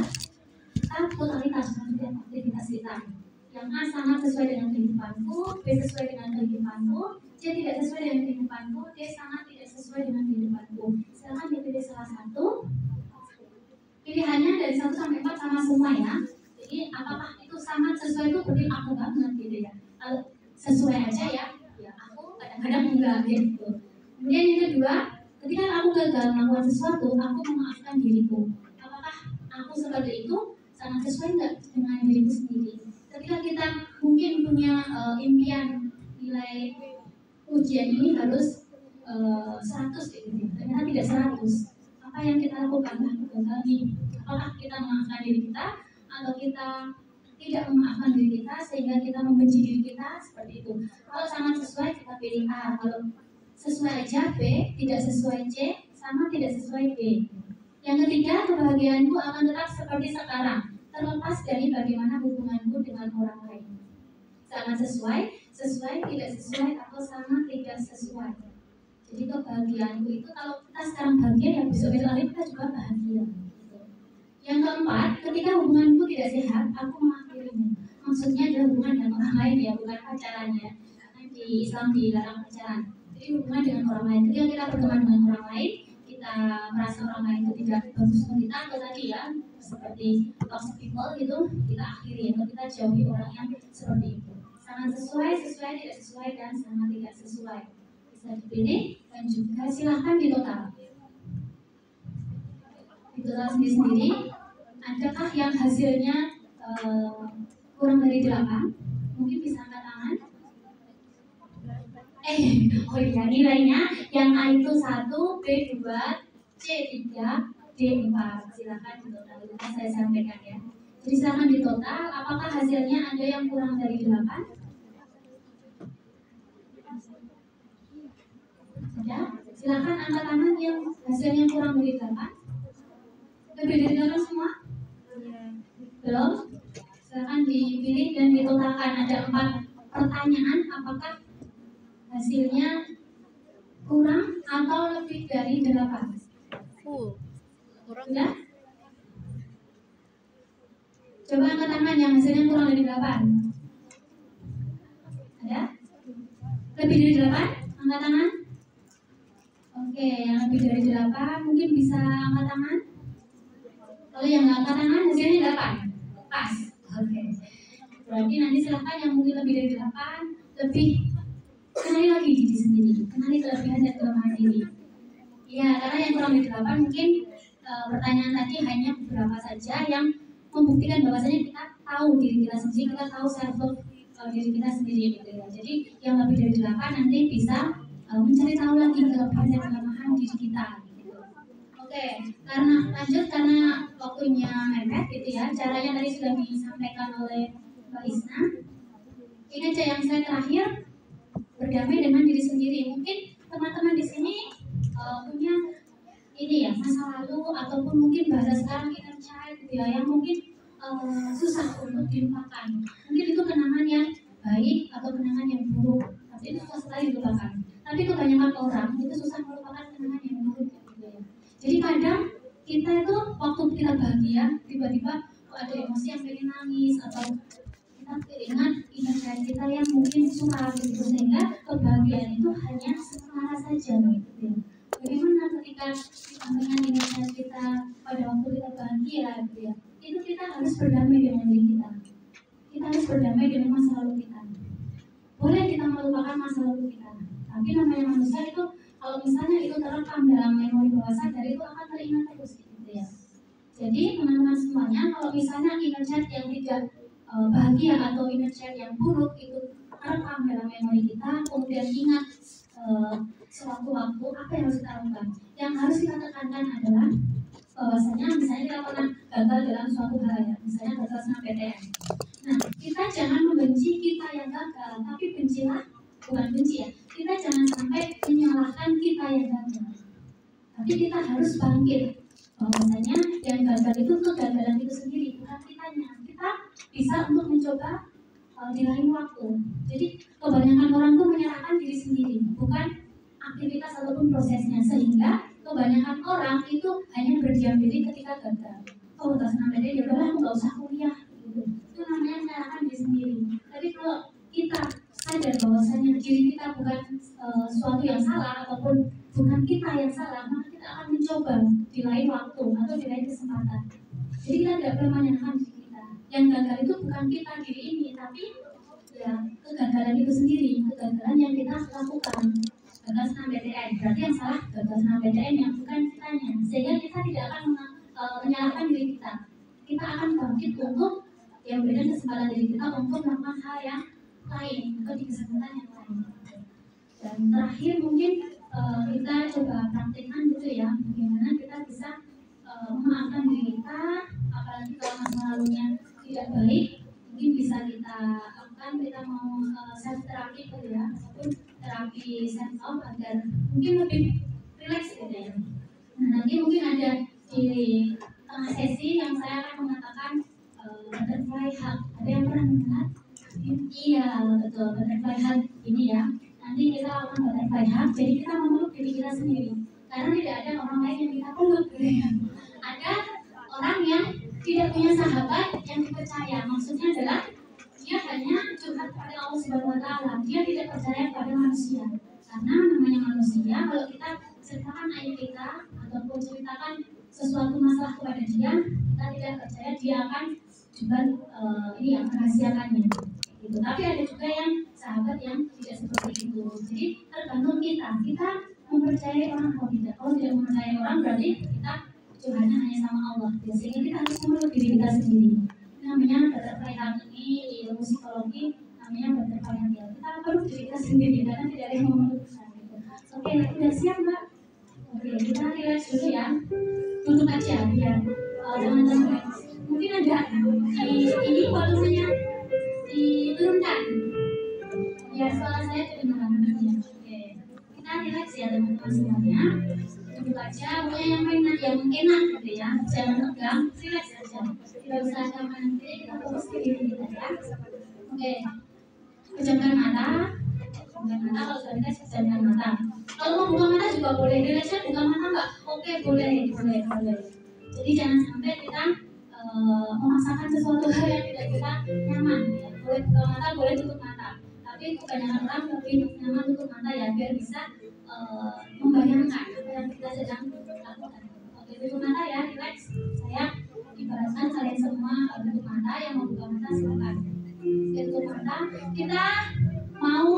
totalitas setiap aktivitas kita. Yang A sangat sesuai dengan kehidupanku, B sesuai dengan kehidupanku, C tidak sesuai dengan kehidupanku, D sangat tidak sesuai dengan kehidupanku. Silahkan dipilih salah satu. Pilihannya dari 1 sampai 4 sama semua ya. Jadi apakah itu sangat sesuai itu berarti aku banget gitu ya. Kalau sesuai aja ya aku kadang-kadang enggak gitu. Kemudian yang kedua, ketika aku gagal melakukan sesuatu, aku memaafkan diriku. Apakah aku seperti itu sangat sesuai enggak dengan diriku sendiri? Ketika kita mungkin punya impian nilai ujian ini harus 100 gitu. Ternyata tidak 100. Apa yang kita lakukan gagal nih? Apakah kita memaafkan diri kita atau kita tidak memaafkan diri kita sehingga kita membenci diri kita seperti itu. Kalau sangat sesuai kita pilih A, kalau sesuai aja B, tidak sesuai C, sama tidak sesuai D. Yang ketiga, kebahagiaanku akan tetap seperti sekarang, terlepas dari bagaimana hubunganku dengan orang lain. Sangat sesuai, tidak sesuai, atau sama tidak sesuai. Jadi kebahagiaanku itu kalau kita sekarang bahagia, ya besok hari kita juga bahagia. Yang keempat, ketika hubunganku tidak sehat, aku mengakhirinya. Maksudnya adalah hubungan dengan orang lain ya, bukan pacarannya. Karena di Islam dilarang pacaran. Jadi hubungan dengan orang lain. Ketika kita berteman dengan orang lain, kita merasa orang lain itu tidak bagus untuk kita, atau tadi ya seperti toxic people gitu, kita akhiri atau kita jauhi orang yang seperti itu. Sangat sesuai, tidak sesuai, dan sangat tidak sesuai. Bisa dipilih dan juga silahkan ditotal. Ditotal sendiri. Adakah yang hasilnya kurang dari 8? Mungkin bisa angkat tangan. Oh iya, nilainya yang A itu 1, B 2, C 3, D 4. Silakan ditotal. Itu saya sampaikan ya. Jadi silakan ditotal. Apakah hasilnya ada yang kurang dari 8? Ada? Silakan angkat tangan yang hasilnya kurang dari 8. Lebih dari 8 semua? Belum? Silakan dipilih dan ditotalkan. Ada 4 pertanyaan. Apakah hasilnya kurang atau lebih dari 8? Sudah? Coba angkat tangan yang hasilnya kurang dari 8. Ada? Lebih dari 8? Angkat tangan. Oke, yang lebih dari 8 mungkin bisa angkat tangan. Kalau yang nggak angkat tangan hasilnya 8. Pas. Oke. Berarti nanti silakan yang mungkin lebih dari 8 lebih kenali lagi diri sendiri, kenali kelebihan dan kelemahan diri. Ya, karena yang kurang dari 8 mungkin pertanyaan tadi hanya beberapa saja yang membuktikan bahwasanya kita tahu diri kita sendiri, kita tahu self love diri kita sendiri gitu ya. Jadi yang lebih dari 8 nanti bisa mencari tahu lagi kelebihan dan kelemahan diri kita. Gitu. Oke, karena waktunya mepet gitu ya. Caranya tadi sudah disampaikan oleh Mbak Isna. Ini aja yang saya terakhir, berdamai dengan diri sendiri. Mungkin teman-teman di sini punya ini ya masa lalu ataupun mungkin bahasa sekarang inner child gitu ya, yang mungkin susah untuk dilupakan. Mungkin itu kenangan yang baik atau kenangan yang buruk, tapi itu susah sekali dilupakan. Tapi kebanyakan orang itu susah melupakan kenangan yang buruk gitu ya. Jadi kadang kita itu waktu kita bahagia tiba-tiba ada emosi yang pengen nangis atau kita teringat inner child kita yang mungkin suka gitu, sehingga kebahagiaan itu hanya sementara saja gitu ya. Bagaimana ketika dengan inner child kita pada waktu kita bahagia gitu ya, itu kita harus berdamai dengan diri kita. Kita harus berdamai dengan masa lalu kita. Boleh kita melupakan masa lalu kita, tapi namanya manusia itu kalau misalnya itu terekam dalam memori bawah sadar itu akan teringat terus gitu ya. Jadi teman-teman semuanya, kalau misalnya inner child yang tidak bahagia atau inner child yang buruk itu terekam dalam memori kita, kemudian ingat sewaktu-waktu apa yang harus kita lakukan. Yang harus kita tekankan adalah bahwasanya misalnya kita pernah gagal dalam suatu hal ya, misalnya gagal SNMPTN. Nah, kita jangan membenci kita yang gagal, tapi bencilah, bukan benci ya, kita jangan sampai menyalahkan kita yang gagal. Tapi kita harus bangkit. Bahwasanya yang gagal itu kegagalan itu sendiri, bukan kitanya. Kita bisa untuk mencoba di lain waktu. Jadi kebanyakan orang tuh menyalahkan diri sendiri, bukan aktivitas ataupun prosesnya, sehingga kebanyakan orang itu hanya berdiam diri ketika gagal. Oh, udah SNMPTN, ya udahlah, nggak usah kuliah. Gitu. Itu namanya menyalahkan diri sendiri. Tapi kalau kita sadar bahwasanya diri kita bukan sesuatu yang salah ataupun bukan kita yang salah, maka kita akan mencoba di lain waktu atau di lain kesempatan. Jadi kita tidak perlu menyalahkan diri kita. Yang gagal itu bukan kita diri ini, tapi ya kegagalan itu sendiri, kegagalan yang kita lakukan. Gagal SNMPTN, berarti yang salah gagal SNMPTN yang bukan kitanya. Sehingga kita tidak akan menyalahkan diri kita. Kita akan bangkit untuk yang memberikan kesempatan diri kita untuk melakukan hal yang lain atau di kesempatan yang lain. Dan terakhir mungkin kita coba praktekkan gitu ya, bagaimana kita bisa memaafkan diri kita, apalagi kalau masa lalunya tidak baik, mungkin bisa kita lakukan, kita mau self terapi gitu ya, ataupun terapi self love agar mungkin lebih rileks gitu ya. Nah, nanti mungkin ada di tengah sesi yang saya akan mengatakan butterfly hug. Ada yang pernah mendengar? Iya, betul, butterfly hug ini ya. Nanti kita akan butterfly hug, jadi kita memeluk diri kita sendiri. Karena tidak ada orang lain yang kita peluk. Ada orang yang tidak punya sahabat yang dipercaya. Maksudnya adalah dia hanya curhat kepada Allah Subhanahu Wa Taala. Dia tidak percaya pada manusia. Karena namanya manusia, kalau kita ceritakan aib kita ataupun ceritakan sesuatu masalah kepada dia, kita tidak percaya dia akan juga ini yang merahasiakannya. Gitu. Tapi ada juga yang sahabat yang tidak seperti itu. Jadi tergantung kita mempercayai orang atau tidak. Kalau tidak mempercayai orang berarti kita curhatnya hanya sama Allah. Sehingga kita harus memeluk diri kita sendiri. Ini namanya butterfly hug, ini di ilmu psikologi namanya butterfly hug. Kita peluk diri kita sendiri karena tidak ada yang memeluk kita. Oke, udah siap Mbak? Oke, kita relax dulu ya. Tutup aja biar jangan sampai. Mungkin ada ini volumenya diturunkan biar suara saya terdengar. Oke, kita relax ya teman-teman semuanya. Duduk aja, pokoknya yang enak gitu ya, jangan tegang, relax aja. Tidak usah gampang nanti, kita fokus ke diri kita ya. Oke, pejamkan mata. Kalau sudah relax, pejamkan mata. Kalau mau buka mata juga boleh, relaxnya buka mata Mbak. Oke, boleh. Jadi jangan sampai kita memaksakan sesuatu hal yang tidak kita nyaman ya. Boleh buka mata, boleh tutup mata, tapi kebanyakan orang lebih nyaman tutup mata ya, biar bisa membayangkan apa yang kita sedang lakukan. Oke, tutup mata ya, relax. Saya ibaratkan kalian semua tutup mata, yang mau buka mata silakan. Oke, tutup mata. Kita mau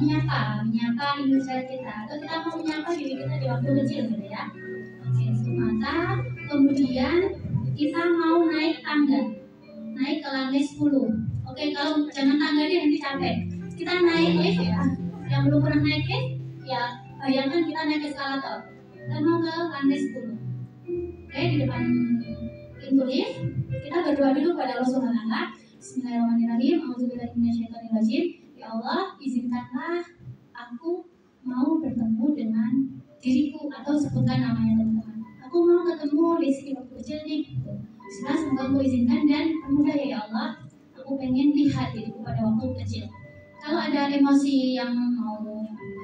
menyapa Indonesia kita, atau kita mau menyapa diri kita di waktu kecil gitu ya. Oke, tutup mata. Kemudian kita mau naik tangga, naik ke lantai 10. Oke, kalau jangan tangga dia nanti capek. Kita naik lift ya. Yang belum pernah naik lift, ya bayangkan kita naik eskalator. Kita mau ke lantai 10. Oke, di depan pintu lift, kita berdoa dulu pada Allah Subhanahu Wa Taala. Bismillahirrahmanirrahim. Auzubillahi minasyaitonirrajim. Ya Allah, izinkanlah aku mau bertemu dengan diriku, atau sebutkan namanya teman-teman. Aku mau ketemu Rizky waktu kecil nih. Semoga Engkau izinkan dan mudah ya Allah. Aku pengen lihat diriku pada waktu kecil. Kalau ada emosi yang mau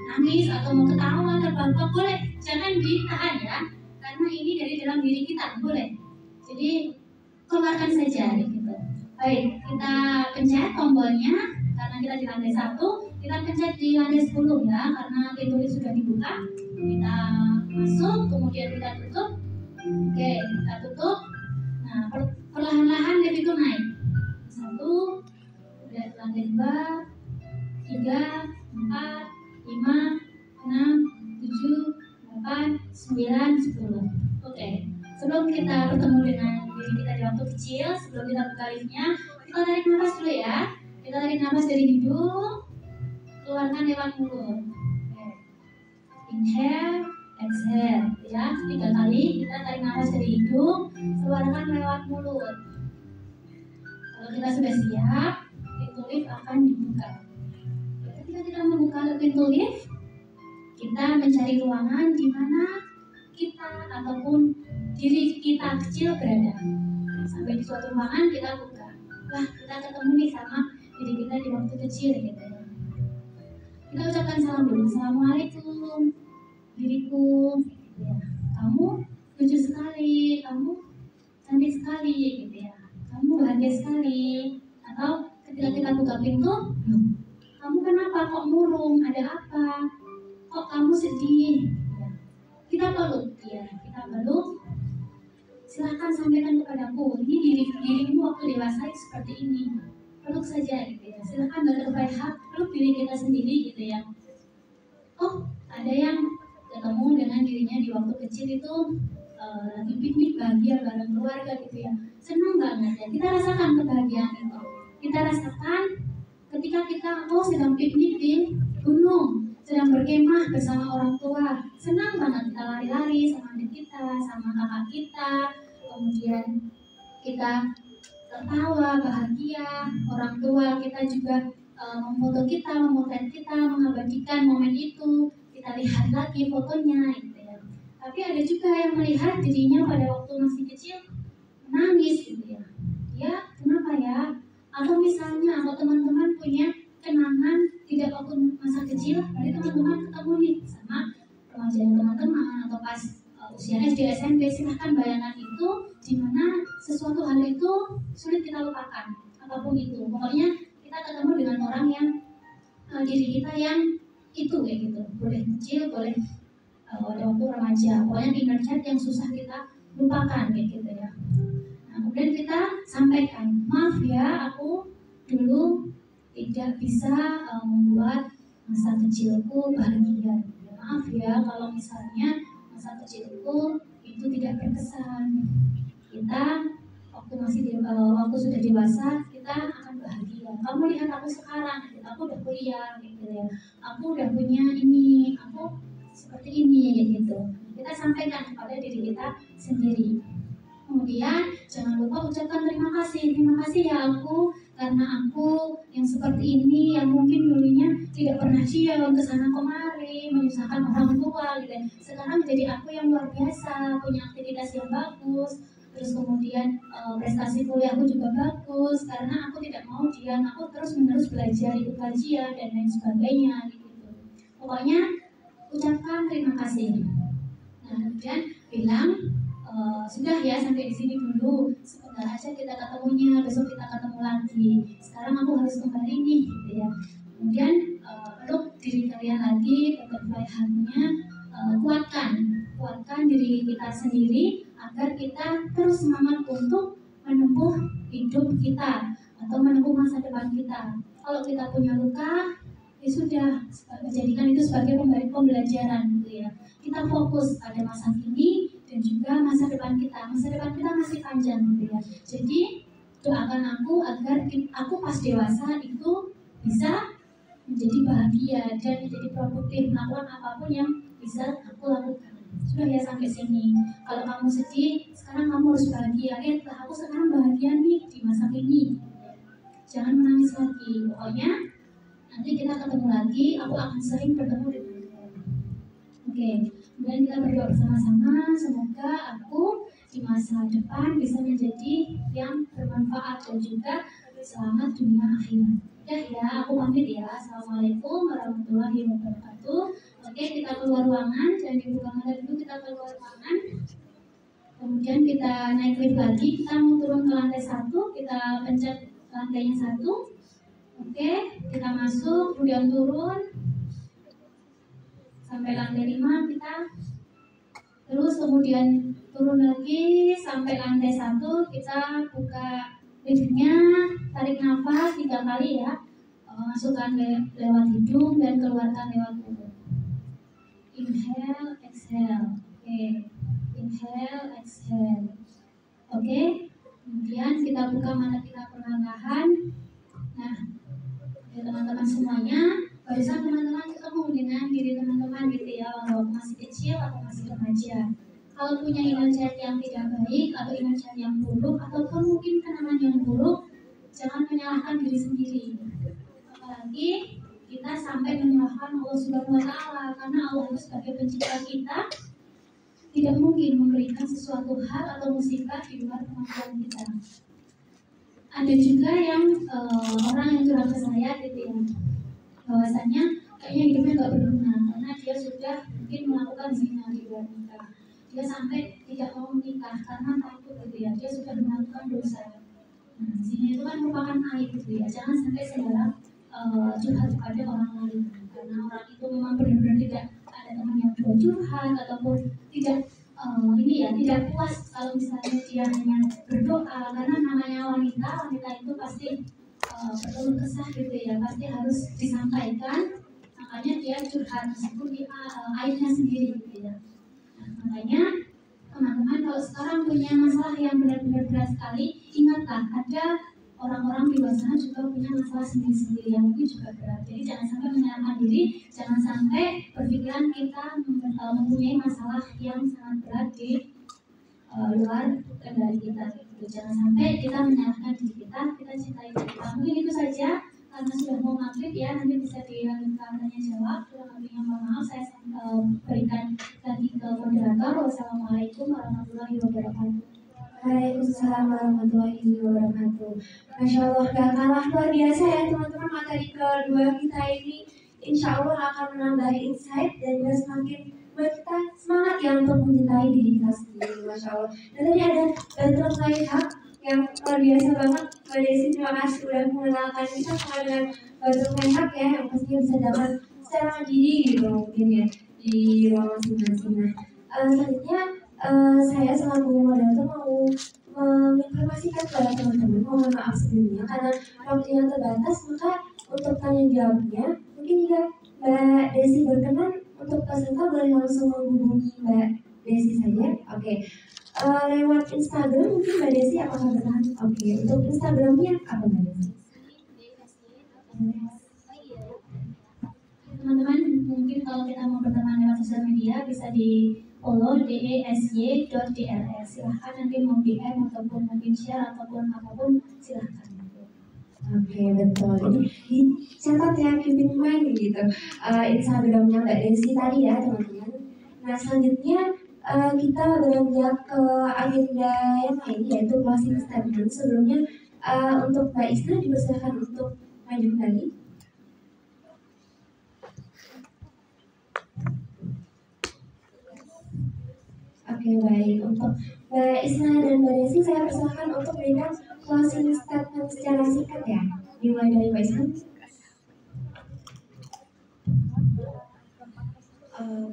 nangis atau mau ketawa terbangkok, boleh, jangan ditahan ya. Karena ini dari dalam diri kita, boleh. Jadi keluarkan saja gitu. Baik, kita pencet tombolnya karena kita di lantai 1. Kita pencet di lantai 10 ya, karena pintu sudah dibuka. Kita masuk, kemudian kita tutup. Oke, kita tutup. Nah, perlahan-lahan lift itu naik. 1, kemudian lantai 2, 3, 4, 5, 6, 7, 8, 9, 10. Oke, sebelum kita bertemu dengan diri kita di waktu kecil, sebelum kita buka liftnya, kita tarik nafas dulu ya. Kita tarik nafas dari hidung, keluarkan lewat mulut. Oke. Inhale, exhale ya, 3 kali. Kita tarik nafas dari hidung, keluarkan lewat mulut. Kalau kita sudah siap, pintu lift akan dibuka. Ketika kita membuka pintu lift, kita mencari ruangan di mana kita ataupun diri kita kecil berada. Sampai di suatu ruangan kita buka. Wah, kita ketemu nih sama diri kita di waktu kecil gitu ya. Kita ucapkan salam dulu. Assalamualaikum diriku ya. Kamu lucu sekali, kamu cantik sekali gitu ya. Kamu bahagia sekali. Atau ketika kita buka pintu, kamu kenapa kok murung? Ada apa? Kok kamu sedih? Ya. Kita peluk ya, kita peluk. Silahkan sampaikan kepadaku, ini dirimu waktu dewasa seperti ini. Peluk saja gitu ya. Silahkan butterfly hug, peluk diri kita sendiri gitu ya. Oh, ada yang ketemu dengan dirinya di waktu kecil itu lagi piknik bahagia bareng keluarga gitu ya. Senang banget ya. Kita rasakan kebahagiaan itu. Kita rasakan ketika kita sedang piknik di gunung, sedang berkemah bersama orang tua, senang banget kita lari-lari sama adik kita, sama kakak kita, kemudian kita tertawa, bahagia, orang tua kita juga memfoto kita, memotret kita, mengabadikan momen itu, kita lihat lagi fotonya gitu ya. Tapi ada juga yang melihat dirinya pada waktu masih kecil menangis gitu ya. Ya, kenapa ya? Atau misalnya atau teman-teman punya kenangan tidak waktu masa kecil, berarti teman-teman ketemu nih sama remaja teman-teman atau pas usia SD SMP, silahkan bayangkan itu di mana sesuatu hal itu sulit kita lupakan, apapun itu. Pokoknya kita ketemu dengan orang yang diri kita yang itu kayak gitu, boleh kecil, boleh pada waktu remaja, pokoknya inner child yang susah kita lupakan kayak gitu ya. Nah, kemudian kita sampaikan, maaf ya, aku dulu tidak bisa membuat masa kecilku bahagia. Maaf ya kalau misalnya masa kecilku itu tidak berkesan. Kita waktu sudah dewasa kita akan bahagia. Kamu lihat aku sekarang, aku udah kuliah gitu ya. Aku udah punya ini, aku seperti ini gitu. Kita sampaikan kepada diri kita sendiri. Kemudian jangan lupa ucapkan terima kasih ya aku, karena aku yang seperti ini, yang mungkin dulunya tidak pernah siap ke sana kemari, menyusahkan orang tua gitu. Sekarang menjadi aku yang luar biasa, punya aktivitas yang bagus, terus kemudian prestasi kuliahku juga bagus, karena aku tidak mau diam, aku terus-menerus belajar, ikut kajian dan lain sebagainya gitu. Pokoknya ucapkan terima kasih. Nah, kemudian bilang sudah ya sampai di sini dulu, sebentar aja kita ketemunya, besok kita ketemu lagi, sekarang aku harus kembali nih gitu ya. Kemudian peluk diri kalian lagi, butterfly hug-nya, kuatkan diri kita sendiri agar kita terus semangat untuk menempuh hidup kita atau menempuh masa depan kita. Kalau kita punya luka, ya sudah, jadikan itu sebagai pembelajaran gitu ya. Kita fokus pada masa kini dan juga masa depan kita. Masa depan kita masih panjang gitu ya. Jadi doakan aku agar aku pas dewasa itu bisa menjadi bahagia dan menjadi produktif, melakukan apapun yang bisa aku lakukan. Sudah ya sampai sini. Kalau kamu sedih, sekarang kamu harus bahagia. Aku sekarang bahagia nih di masa kini. Jangan menangis lagi. Pokoknya nanti kita ketemu lagi. Aku akan sering bertemu dengan kamu. Oke. Kemudian kita berdoa bersama-sama. Semoga aku di masa depan bisa menjadi yang bermanfaat dan juga selamat dunia akhirat. Ya, aku pamit ya. Assalamualaikum warahmatullahi wabarakatuh. Oke, kita keluar ruangan, jangan dibuka mata dulu, kita keluar ruangan. Kemudian kita naik lift lagi, kita mau turun ke lantai 1, kita pencet lantainya 1. Oke, kita masuk, kemudian turun sampai lantai 5, kita terus kemudian turun lagi sampai lantai 1, kita buka liftnya, tarik nafas 3 kali ya, masukkan lewat hidung dan keluarkan lewat mulut. Inhale, exhale. Oke. Inhale, exhale. Oke. Kemudian kita buka mata kita perlahan. Nah, ya teman-teman semuanya, barusan teman-teman ketemu dengan diri teman-teman gitu ya, walaupun masih kecil atau masih remaja. Kalau punya inner child yang tidak baik atau inner child yang buruk ataupun mungkin kenangan yang buruk, jangan menyalahkan diri sendiri. Apalagi kita sampai menyalahkan Allah Subhanahu wa Ta'ala, karena Allah sebagai pencipta kita tidak mungkin memberikan sesuatu hal atau musibah di luar kemampuan kita. Ada juga yang orang yang curhat ke saya gitu ya, bahwasanya kayaknya hidupnya nggak berguna karena dia sudah mungkin melakukan zina di luar nikah. Dia sampai tidak mau menikah karena takut gitu ya, dia sudah melakukan dosa. Nah, zina itu kan merupakan aib gitu ya, jangan sampai sembarang curhat kepada orang lain, karena orang itu memang benar-benar tidak ada teman yang curhat ataupun tidak tidak puas kalau misalnya dia hanya berdoa, karena namanya wanita itu pasti berkeluh kesah gitu ya, pasti harus disampaikan, makanya dia curhat meskipun aibnya sendiri gitu ya. Nah, makanya teman-teman kalau sekarang punya masalah yang benar-benar berat sekali, ingatlah ada orang-orang di luar sana juga punya masalah sendiri-sendiri yang mungkin juga berat. Jadi jangan sampai menyalahkan diri, jangan sampai berpikiran kita mempunyai masalah yang sangat berat di luar kendali kita. Gitu. Jangan sampai kita menyalahkan diri kita cintai diri kita. Mungkin itu saja karena sudah mau maghrib ya, nanti bisa dilanjutkan tanya jawab. Kurang lebihnya mohon maaf, saya berikan lagi ke moderator. Wassalamualaikum warahmatullahi wabarakatuh. Waalaikumsalam warahmatullahi wabarakatuh. Masya Allah, gak kalah luar biasa ya teman-teman, materi kedua kita ini insya Allah akan menambah insight dan juga semakin buat kita semangat ya untuk mencintai diri kita sendiri. Masya Allah. Dan tadi ada bantuan lain hak yang luar biasa banget. Mbak Desi, terima kasih sudah mengenalkan kita sama dengan bantuan hak ya, yang pastinya bisa dapat secara mandiri gitu mungkin ya di ruang masing-masing. Nah, selanjutnya saya selaku moderator mau menginformasikan kepada teman-teman, mohon maaf sebelumnya karena waktunya terbatas, maka untuk tanya jawabnya mungkin jika Mbak Desi berkenan untuk peserta boleh langsung menghubungi Mbak Desi saja. Oke. Lewat Instagram mungkin Mbak Desi apakah berkenan? Oke. Untuk Instagramnya apa Mbak Desi? Teman-teman mungkin kalau kita mau berteman lewat sosial media bisa di follow desy.drs. Silahkan nanti mau DM ataupun mungkin share ataupun apapun silahkan. Oke, betul. Jadi dicatat ya, keep in mind gitu. Instagramnya Mbak Desi tadi ya teman-teman. Nah selanjutnya kita beranjak ke agenda yang lain yaitu closing statement. Sebelumnya untuk Mbak Isna dipersilakan untuk maju kembali. Oke, baik. Untuk Mbak Isna dan Mbak Desi, saya persilakan untuk memberikan closing statement secara singkat ya. Dimulai dari Mbak Isna.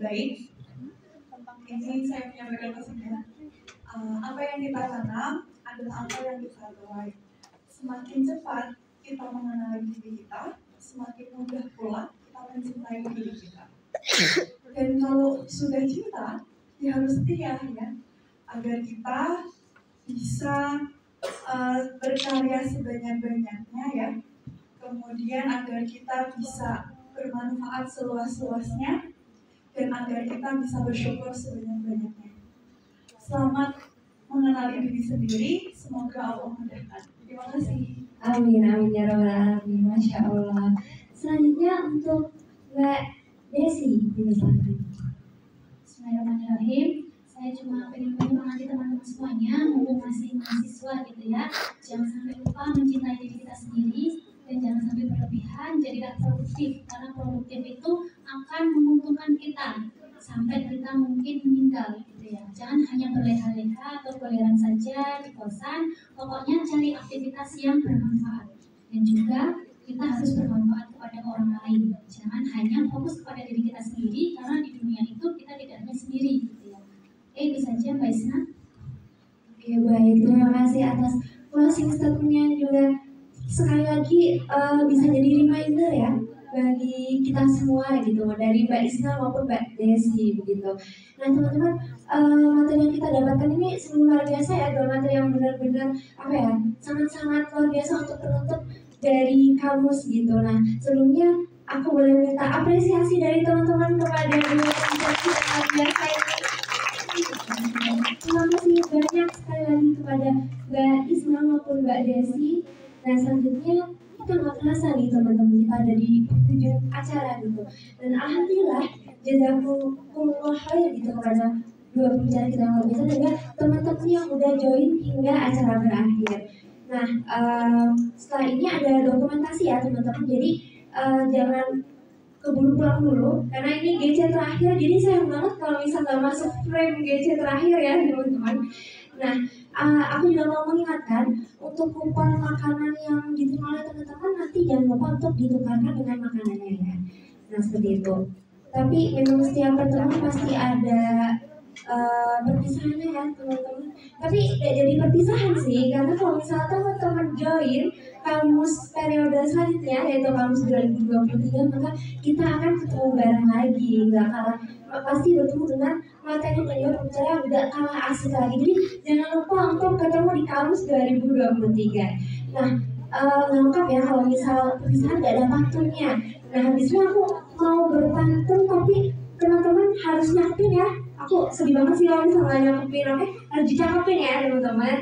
Baik. Ini saya menyampaikan pesannya. Apa yang kita tanam adalah apa yang kita tuai. Semakin cepat kita mengenali diri kita, semakin mudah pula kita mencintai diri kita. Dan kalau sudah cinta, ya harus setia ya, agar kita bisa berkarya sebanyak-banyaknya ya. Kemudian agar kita bisa bermanfaat seluas-luasnya dan agar kita bisa bersyukur sebanyak-banyaknya. Selamat mengenali diri sendiri, semoga Allah mudahkan. Terima kasih. Amin, amin ya rabbal alamin. Masya Allah. Selanjutnya untuk Mbak Desi, dipersilakan. Bismillahirrahmanirrahim. Saya cuma pengen menyemangati teman-teman semuanya, mumpung masih mahasiswa gitu ya. Jangan sampai lupa mencintai diri kita sendiri dan jangan sampai berlebihan. Jadilah produktif karena produktif itu akan menguntungkan kita sampai kita mungkin meninggal gitu ya. Jangan hanya berleha-leha atau goleran saja di kosan. Pokoknya cari aktivitas yang bermanfaat dan juga kita harus bermanfaat kepada orang lain. Jangan hanya fokus kepada diri kita sendiri karena di dunia itu kita tidak hanya sendiri gitu ya. Itu saja Mbak Isna. Oke, baik. Terima kasih atas closing statement-nya juga. Sekali lagi bisa jadi reminder ya bagi kita semua gitu, dari Mbak Isna maupun Mbak Desi begitu. Nah teman-teman, materi yang kita dapatkan ini sungguh luar biasa ya, dua materi yang benar-benar apa ya, sangat-sangat luar biasa untuk penutup dari kamus gitu. Nah sebelumnya aku boleh minta apresiasi dari teman-teman kepada dua presentasi yang luar biasa ini. Terima kasih banyak sekali lagi kepada Mbak Isna maupun Mbak Desi. Dan selanjutnya kita nggak terasa nih teman-teman, kita ada di ujung acara gitu. Dan alhamdulillah jazakumullah khair gitu kepada dua pembicara kita yang luar biasa dan juga teman-teman yang udah join hingga acara berakhir. Nah setelah ini ada dokumentasi ya teman-teman, jadi jangan keburu pulang dulu karena ini GC terakhir, jadi sayang banget kalau misal nggak masuk frame GC terakhir ya teman-teman. Nah aku juga mau mengingatkan untuk kupon makanan yang diterima oleh teman-teman nanti jangan lupa untuk ditukarkan dengan makanannya ya. Nah seperti itu. Tapi memang setiap pertemuan pasti ada perpisahannya ya teman-teman. Tapi tidak jadi perpisahan sih, karena kalau misalnya teman-teman join kamus periode selanjutnya yaitu kamus 2023, maka kita akan ketemu bareng lagi, nggak kalah pasti bertemu dengan materi dan juga pembicara yang nggak kalah asik lagi. Jadi jangan lupa untuk ketemu di kamus 2023. Nah lengkap ya kalau misal perpisahan nggak ada pantunnya. Nah habisnya aku mau berpantun tapi teman-teman harus nyakepin ya. Aku sedih banget sih kalau misalnya nggak nyakepin, oke? Harus dicakepin ya teman-teman.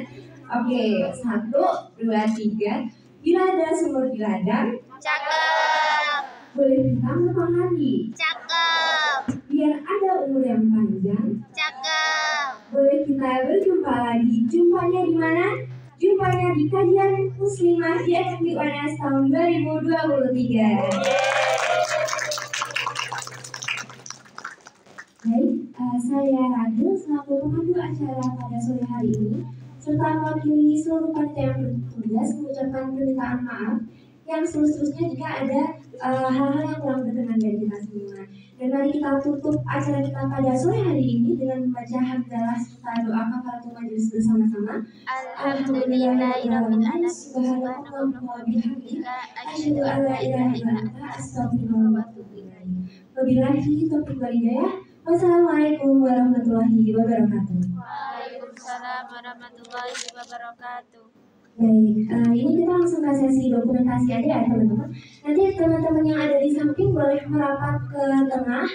Oke, 1, 2, 3. Bila ada sumur di ladang, Cakep. boleh hitam atau mandi. Cakep. Biar ada umur yang panjang, Cakep. boleh kita berjumpa lagi. Jumpanya di mana? Jumpanya di kajian Muslimah di FB UNS tahun 2023. Baik, saya Ragil selaku pemandu acara pada sore hari ini, serta mewakili seluruh panitia yang bertugas mengucapkan permintaan maaf yang seterusnya jika ada hal-hal yang kurang berkenan dari kita semua. Dan mari kita tutup acara kita pada sore hari ini dengan membaca hamdalah serta doa kafaratul majelis bersama-sama. Alhamdulillahirabbil alamin. Subhanallah wa bihamdika asyhadu an la ilaha illa anta astaghfiruka wa atubu ilaik. Wabillahi taufiq wal hidayah. Wassalamualaikum warahmatullahi wabarakatuh. Waalaikumsalam warahmatullahi wabarakatuh. Baik, ini kita langsung ke sesi dokumentasi aja ya teman-teman. Nanti teman-teman yang ada di samping boleh merapat ke tengah,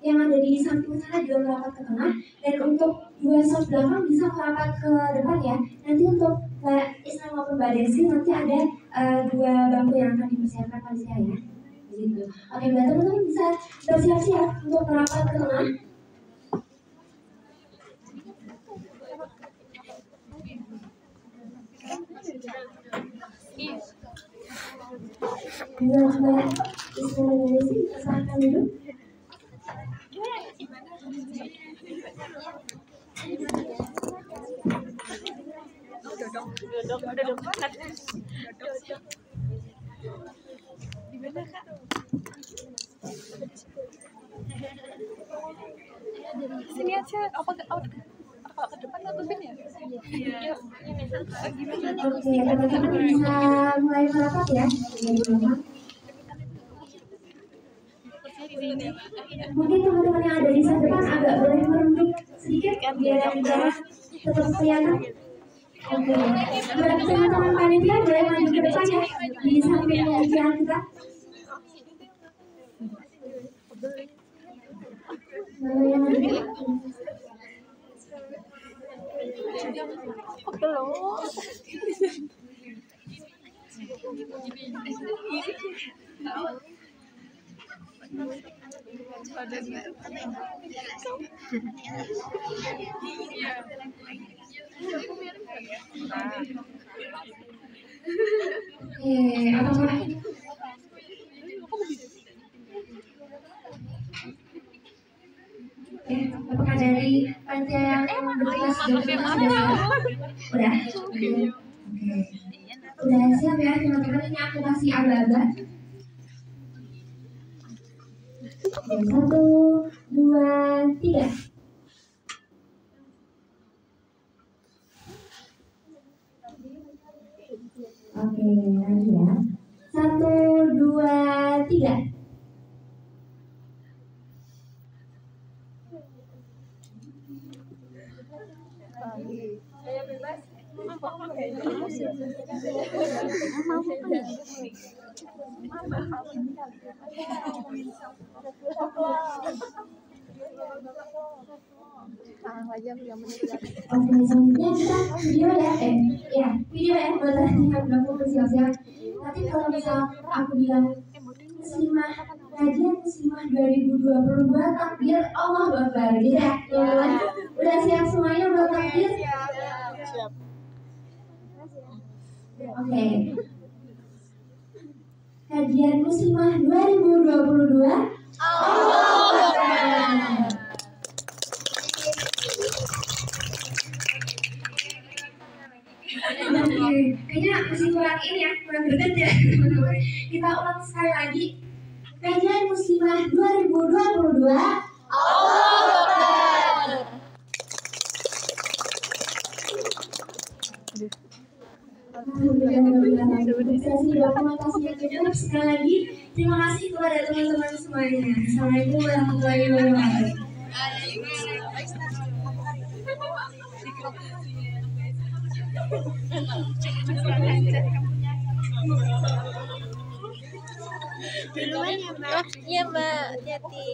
yang ada di samping sana juga merapat ke tengah, dan untuk dua soft belakang bisa merapat ke depan ya. Nanti untuk Mbak Isna maupun Mbak Desi nanti ada dua bangku yang akan dipersiapkan panitia ya. Begitu. Oke, Mbak teman-teman bisa bersiap-siap untuk merapat ke tengah. Mbak Isna dan Mbak Desi, silakan duduk. Sini aja, apa ke depan atau bin ya? Oke, teman-teman bisa mulai merapat ya. Mungkin teman-teman yang ada di sebelah depan agak boleh merunduk sedikit biar jarak tetap kelihatan. Oke, buat teman-teman panitia boleh maju ke depan ya di samping pengajian kita. Mana yang ada di apakah apakah dari panitia yang bertugas sudah? Oke. Udah siap ya teman-teman, ini aku kasih aba-aba. 1, 2, 3. Oke, lagi ya. 1, 2, 3. Oke, selanjutnya kita video ya, video ya buat yang belum bersiap-siap. Nanti kalau misal aku bilang Muslimah kajian Muslimah 2022 takbir Allahu Akbar gitu ya, teman-teman. Udah siap semuanya buat takbir? Siap. Oke. Kajian Muslimah 2022 Allahu Akbar. Kayaknya masih kurang ini ya, kurang greget ya teman-teman. Kita ulang sekali lagi. Kajian Muslimah 2022 Allahu Akbar. Sesi dokumentasi yang cukup. Sekali lagi terima kasih kepada teman-teman semuanya. Assalamualaikum warahmatullahi wabarakatuh. Duluan ya Mbak. Iya Mbak, hati-hati.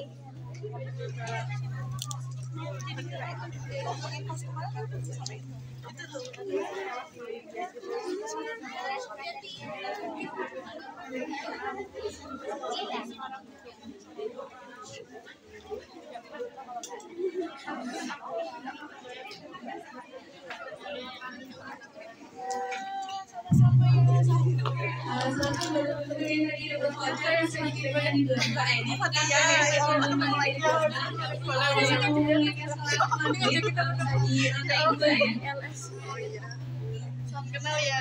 Selamat teman-teman yang tadi dapat voucher yang sudah dikirimkan di Mbak Edi. Kenal ya.